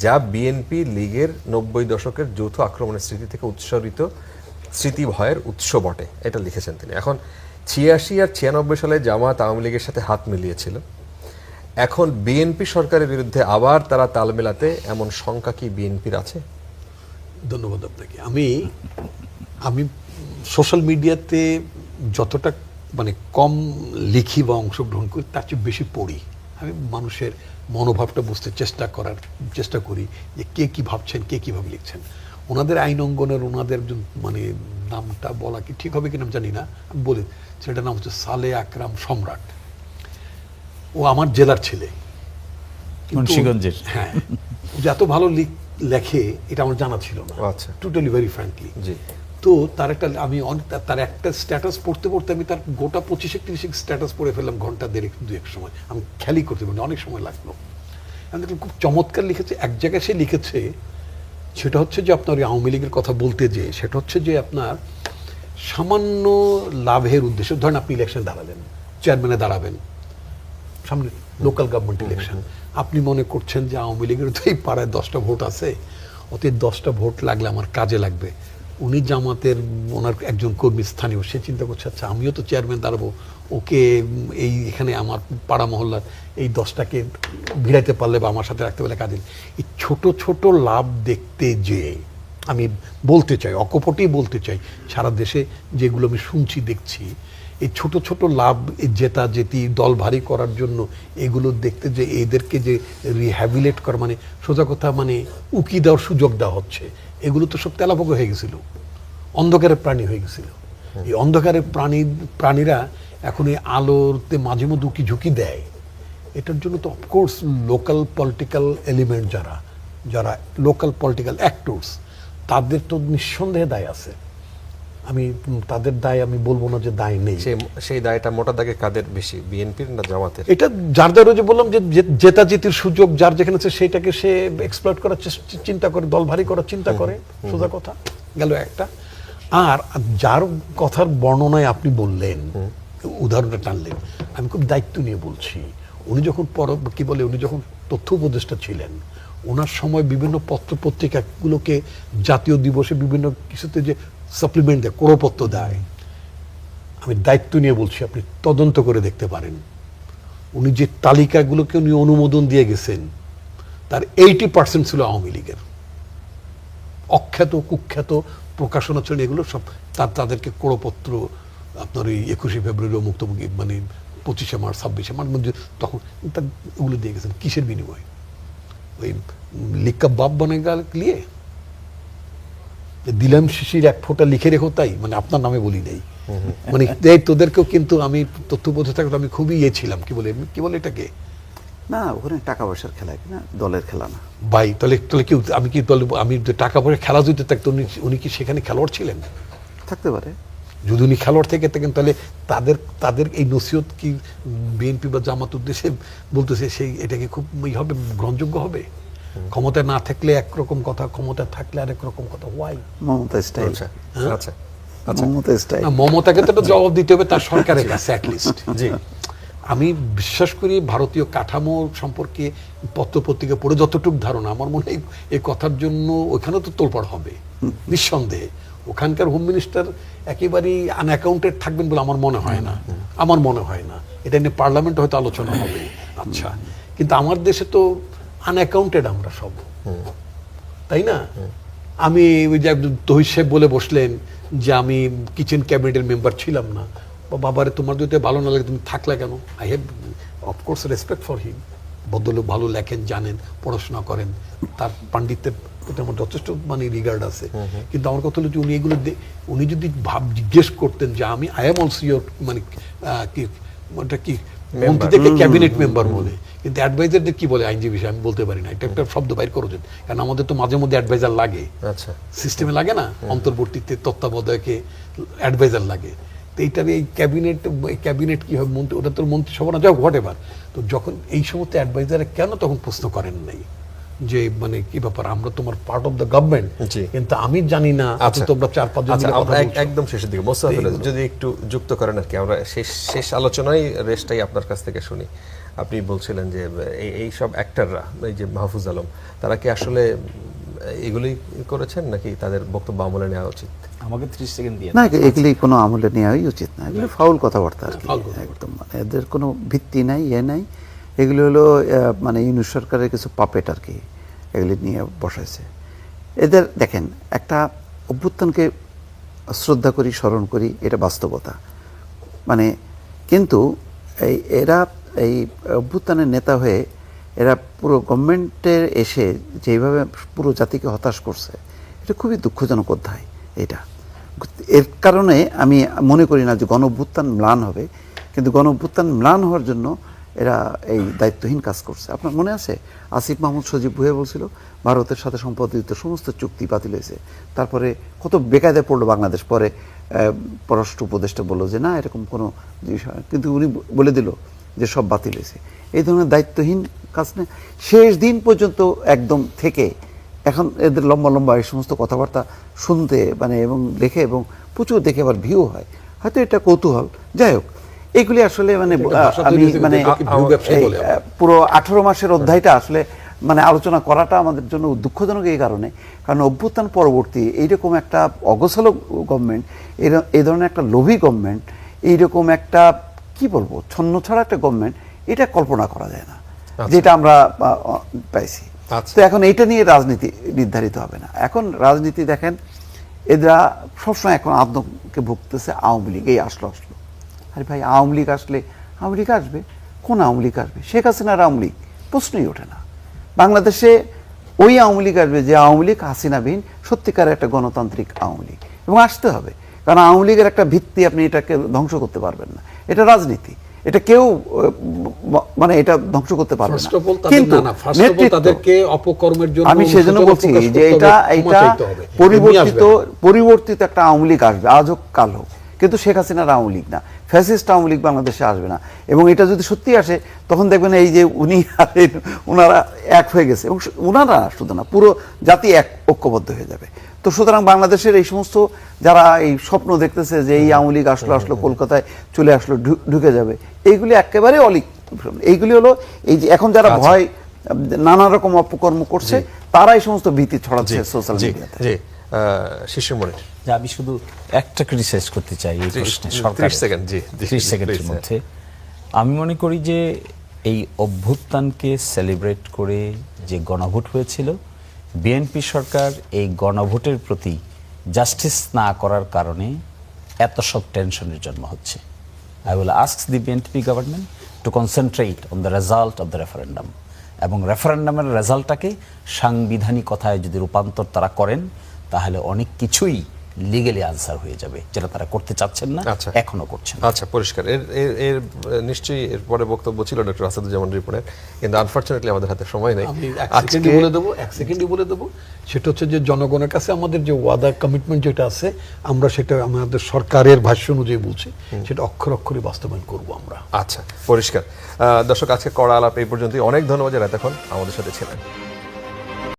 যা বিএনপি লীগের 90 দশকের যৌথ আক্রমণের স্মৃতি থেকে উৎসরিত স্মৃতি ভয়ের উৎস বটে, এটা লিখেছেন তিনি। এখন 86 আর 96 সালে জামায়াত আওয়ামী লীগের সাথে হাত মিলিয়েছিল, এখন বিএনপি সরকারের বিরুদ্ধে আবার তারা তাল মেলাতে এমন শঙ্কা কি বিএনপির আছে? ধন্যবাদ আপনাকে। আমি সোশ্যাল মিডিয়াতে যতটা মানে কম লিখি বা অংশগ্রহণ করি, তার চেয়ে বেশি পড়ি। আমি মানুষের মনোভাবটা বুঝতে চেষ্টা করি যে কে কী ভাবছেন, কে কীভাবে লিখছেন। ওনাদের আইন অঙ্গনের ওনাদের মানে নামটা বলা কি ঠিক হবে কিনা জানি না, আমি বলি সেটার নাম হচ্ছে সালে আকরাম সম্রাট। ও আমার জেলার ছেলে, কিন্তু- মুন্সিগঞ্জের। হ্যাঁ, ও যে এত ভালো লেখে এটা আমার জানা ছিল না, আচ্ছা। Totally very frankly. জি। তো তার একটা আমি তার একটা স্ট্যাটাস পড়তে পড়তে আমি তার গোটা 25-30 স্ট্যাটাস পড়ে ফেললাম ঘন্টা দেড়েক দুয়েক সময়। আমি খেয়ালই করতে পারি অনেক সময় লাগলো। আমি দেখলাম খুব চমৎকার লিখেছে। এক জায়গায় সে লিখেছে, সেটা হচ্ছে যে আপনার ওই আওয়ামী লীগের কথা বলতে, যে সেটা হচ্ছে যে আপনার সামান্য লাভের উদ্দেশ্যে, ধরেন আপনি ইলেকশন দাঁড়ালেন, চেয়ারম্যানে দাঁড়াবেন, সামনে লোকাল গভর্নমেন্ট ইলেকশন, আপনি মনে করছেন যে আওয়ামী লীগের তো এই পাড়ায় 10টা ভোট আছে, অতএব 10টা ভোট লাগলে আমার কাজে লাগবে। উনি জামাতের ওনার একজন কর্মী স্থানীয়, সে চিন্তা করছে আচ্ছা আমিও তো চেয়ারম্যান দাঁড়াবো, ওকে এই এখানে আমার পাড়া মহল্লার এই 10টাকে ভিড়াইতে পারলে বা আমার সাথে রাখতে পারলে কাজে। এই ছোট ছোট লাভ দেখতে যে আমি বলতে চাই, অকপটেই বলতে চাই, সারা দেশে যেগুলো আমি শুনছি দেখছি, এই ছোট ছোট লাভ, জেতা জেতি, দল ভারী করার জন্য এগুলো দেখতে যে এদেরকে যে রিহ্যাবিলেট করা, মানে সোজা কথা মানে উকি দেওয়ার সুযোগ দেওয়া হচ্ছে, এগুলো তো সব তেলাপোক হয়ে গেছিল, অন্ধকারের প্রাণী হয়ে গেছিল। এই অন্ধকারের প্রাণীরা এখন এই আলোতে মাঝে মধ্যে উকি ঝুঁকি দেয়। এটার জন্য তো অফকোর্স লোকাল পলিটিক্যাল এলিমেন্ট যারা লোকাল পলিটিক্যাল অ্যাক্টরস, তাদের তো নিঃসন্দেহে দায় আছে। আমি তাদের দায় আমি বলবো না যে দায় নেই। সেই দায়টা মোটা দাগে কাদের বেশি, বিএনপির না জামাতের? এটা যার যার, ওই যে বললাম যে জেতা জেতির সুযোগ যার যেখানে আছে সেটাকে সে এক্সপ্লয়েট করার চিন্তা করে, দল ভারী করার চিন্তা করে, সোজা কথা গেল একটা। আর যার কথার বর্ণনায় আপনি বললেন, উদাহরণটা টানলেন, আমি খুব দায়িত্ব নিয়ে বলছি। উনি যখন উনি যখন তথ্য উপদেষ্টা ছিলেন, ওনার সময় বিভিন্ন পত্র পত্রিকাগুলোকে জাতীয় দিবসে বিভিন্ন কিছুতে যে সাপ্লিমেন্ট দেয়, করপত্র দেয়, আমি দায়িত্ব নিয়ে বলছি, আপনি তদন্ত করে দেখতে পারেন। উনি যে তালিকাগুলোকে উনি অনুমোদন দিয়ে গেছেন, তার 80% ছিল আওয়ামী লীগের অখ্যাত কুখ্যাত প্রকাশনা ছিল, এগুলো সব তাদেরকে করপত্র আপনার ওই 21শে ফেব্রুয়ারি মুক্তমুখী, মানে 25শে মার্চ 26শে মার্চ মধ্যে, তখন ওগুলো দিয়ে গেছেন। কিসের বিনিময়? ওই লিখা বাপ বনে গেল লিয়ে দিলাম শিশির এক ফোঁটা লিখে রেখো, তাই মানে আপনার নামে বলি নেই, মানে তোদেরকেও কিন্তু আমি তথ্য উপদেষ্টা আমি খুবই ছিলাম, কি বলে এটাকে, না ওখানে টাকা পয়সার খেলা কিনা, দলের খেলা না ভাই। তাহলে কি আমি কি আমি টাকা পয়সা খেলা যদি থাকতো, উনি কি সেখানে খেলোয়াড় ছিলেন? থাকতে পারে। যদি উনি খেলোয়াড় থেকে থাকেন, তাহলে তাদের এই নসিহত কি বিএনপি বা জামাত উদ্দেশ্যে বলতেছে, সেই এটাকে খুব হবে, গ্রহণযোগ্য হবে? ক্ষমতায় না থাকলে একরকম কথা, ক্ষমতায় থাকলে আরেক রকম কথা। ওয়াই? মমতা স্টাইল। আচ্ছা আচ্ছা। মমতা স্টাইল। না, মমতাকে তো একটা জবাব দিতে হবে তার সরকারের কাছে অ্যাটলিস্ট। জি। আমি বিশ্বাস করি ভারতীয় কাঠামো সম্পর্কে পত্রপত্রিকা পড়ে যতটুকু ধারণা, আমার মনে হয় এই কথার জন্য ওখানে তো তোলপাড় হবে নিঃসন্দেহে। ওখানকার হোম মিনিস্টার একেবারেই আনঅ্যাকাউন্টেড থাকবেন বলে আমার মনে হয় না। এটা নিয়ে পার্লামেন্টে হয়তো আলোচনা হবে, আচ্ছা, কিন্তু আমার দেশে তো আনঅ্যাকাউন্টেড আমরা সব, তাই না? আমি ওই যে তহিদ সাহেব বলে বসলেন যে আমি কিচেন ক্যাবিনেটের মেম্বার ছিলাম না, বাবারে তোমার যদি ভালো না লাগে তুমি থাকলে কেন? I have of course respect for him. ভদ্রলোক ভালো লেখেন, জানেন, পড়াশোনা করেন, তার পাণ্ডিত্যের প্রতি আমার যথেষ্ট মানে রিগার্ড আছে। কিন্তু আমার কথা হলো যে উনি যদি জিজ্ঞেস করতেন যে আমি আই এম অলসো ইয়োর মানে কি মন্ত্রী থেকে ক্যাবিনেট মেম্বার বলে, কিন্তু অ্যাডভাইজারদের কি বলে আইনজীবী বিষয়ে আমি বলতে পারি না, এটা একটা শব্দ বাইর করছেন, কারণ আমাদের তো মাঝে মধ্যে অ্যাডভাইজার লাগে, আচ্ছা, সিস্টেমে লাগে না, অন্তর্বর্তীতে তত্ত্বাবধায়কে অ্যাডভাইজার লাগে। তো এইটার এই ক্যাবিনেট কি হবে, মন্ত্রী, ওটা তো মন্ত্রিসভা না, যাও হোয়াট এভার। তো যখন এই সমস্ত অ্যাডভাইজারে কেন তখন প্রশ্ন করেন নাই যে মানে কি ব্যাপার, আমরা তোমার পার্ট অফ দ্য গভর্নমেন্ট, কিন্তু আমি জানি না তোমরা 4-5 জন মিলে কথা বলছো। একদম শেষের দিকে মোস্তাফিজ যদি একটু যুক্ত করেন আর কি, আমরা শেষ আলোচনায় রেস্টটাই আপনার কাছ থেকে শুনি। আপনি বলছিলেন যে এই সব অ্যাক্টররা, এই যে মাহফুজ আলম, তারা কি আসলে এগুলোই করেছেন নাকি তাদের বক্তব্য আমলে নেওয়া উচিত? আমাকে 30 সেকেন্ড দিয়ে না, এগুলি কোনো আমলে নেওয়াই উচিত না, এগুলো ফাউল কথাবার্তা আর কি, একদম মানে এদের কোনো ভিত্তি নাই, নাই। এগুলো হলো মানে ইউনিট সরকারের কিছু পাপেট আর কি, এগুলি নিয়ে বসাইছে এদের। দেখেন, একটা অভ্যুত্থানকে শ্রদ্ধা করি, স্মরণ করি, এটা বাস্তবতা, মানে কিন্তু এরা এই অভ্যুত্থানের নেতা হয়ে এরা পুরো গভর্নমেন্টের এসে যেভাবে পুরো জাতিকে হতাশ করছে, এটা খুবই দুঃখজনক অধ্যায়। এটা এর কারণে আমি মনে করি না যে গণ অভ্যুত্থান ম্লান হবে, কিন্তু গণ অভ্যুত্থান ম্লান হওয়ার জন্য এরা এই দায়িত্বহীন কাজ করছে। আপনার মনে আছে আসিফ মাহমুদ সজীব ভুঁইয়া বলছিল ভারতের সাথে সম্পাদিত সমস্ত চুক্তি বাতিল হয়েছে, তারপরে কত বেকায়দায় পড়লো বাংলাদেশ। পরে পররাষ্ট্র উপদেষ্টা বললো যে না এরকম কোনো বিষয়, কিন্তু উনি বলে দিল যে সব বাতিল হয়েছে। এই ধরনের দায়িত্বহীন কাজ না, শেষ দিন পর্যন্ত একদম থেকে এখন এদের লম্বা লম্বা এই সমস্ত কথাবার্তা শুনতে মানে এবং দেখে এবং প্রচুর দেখে আবার ভিউ হয়, হয়তো এটা কৌতূহল। যাই হোক, এগুলি আসলে মানে আমি মানে পুরো 18 মাসের অধ্যায়টা আসলে মানে আলোচনা করাটা আমাদের জন্য দুঃখজনক এই কারণে, কারণ অভ্যুত্থান পরবর্তী এইরকম একটা অগোছালো গভর্নমেন্ট, এই ধরনের একটা লোভী গভর্নমেন্ট, এইরকম একটা কি বলবো ছন্নছাড়া একটা গভর্নমেন্ট, এটা কল্পনা করা যায় না যেটা আমরা পাইছি। তো এখন এইটা নিয়ে রাজনীতি নির্ধারিত হবে না। এখন রাজনীতি দেখেন এরা সবসময় এখন আতঙ্কে ভুগতেছে আওয়ামী লীগ এই আসলো। আরে ভাই আওয়ামী লীগ আসলে আওয়ামী লীগ আসবে, কোন আওয়ামী লীগ আসবে? শেখ হাসিনার আওয়ামী লীগ প্রশ্নই ওঠে না। বাংলাদেশে ওই আওয়ামী লীগ আসবে যে আওয়ামী লীগ হাসিনাবিহীন সত্যিকারের একটা গণতান্ত্রিক আওয়ামী লীগ, এবং আসতে হবে, কারণ আওয়ামী লীগের একটা ভিত্তি আপনি এটাকে ধ্বংস করতে পারবেন না। এটা রাজনীতি, এটা কেউ মানে এটা ধ্বংস করতে পারবে না। কিন্তু তাদেরকে অপকর্মের জন্য আমি সেজন্য বলছি যে এটা পরিবর্তিত একটা আওয়ামী লীগ আসবে, আজ হোক কাল হোক, কিন্তু শেখ হাসিনার আওয়ামী লীগ না, ফ্যাসিস্ট আওয়ামী লীগ বাংলাদেশে আসবে না। এবং এটা যদি সত্যি আসে তখন দেখবেন এই যে ওনারা এক হয়ে গেছে, এবং ওনারা শুধু না পুরো জাতি এক ঐক্যবদ্ধ হয়ে যাবে। তো সুতরাং বাংলাদেশের এই সমস্ত যারা এই স্বপ্ন দেখতেছে যে এই আওয়ামী লীগ আসলো কলকাতায় চলে আসলো ঢুকে যাবে, এইগুলি একেবারে অলিক। এইগুলি হলো এই যে এখন যারা ভয় নানা রকম অপকর্ম করছে তারা এই সমস্ত ভীতি ছড়াচ্ছে সোশ্যাল মিডিয়াতে। শিশির মনির, আমি শুধু একটা ক্রিটিসাইজ করতে চাই এই প্রশ্নে, সরকার 30 সেকেন্ডের মধ্যে। আমি মনে করি যে এই অভ্যুত্থানকে সেলিব্রেট করে যে গণভোট হয়েছিল, বিএনপি সরকার এই গণভোটের প্রতি জাস্টিস না করার কারণে এত সব টেনশনের জন্ম হচ্ছে। I will ask the BNP government to concentrate on the result of the referendum, এবং রেফারেন্ডামের রেজাল্টটাকে সাংবিধানিকতায় যদি রূপান্তর তারা করেন তাহলে অনেক কিছুই লিগ্যালি আনসার হয়ে যাবে, যেটা তারা করতে চাচ্ছেন না, এখনো করছেন। আচ্ছা, পরিষ্কার। এর নিশ্চয়ই এরপরে বক্তব্য ছিল ডক্টর আসাদুজ্জামান রিপনের, কিন্তু আনফরচুনেটলি আমাদের হাতে সময় নেই। আমি এক সেকেন্ডই বলে দেবো, সেটা হচ্ছে যে জনগণের কাছে আমাদের যে ওয়াদা কমিটমেন্ট যেটা আছে, আমরা সেটা আমাদের সরকারের ভাষ্য অনুযায়ী বলছি, সেটা অক্ষর অক্ষরে বাস্তবায়ন করবো আমরা। আচ্ছা, পরিষ্কার। দর্শক, আজকে কড়া আলাপ এই পর্যন্তই। অনেক ধন্যবাদ যারা এতক্ষণ আমাদের সাথে ছিলেন।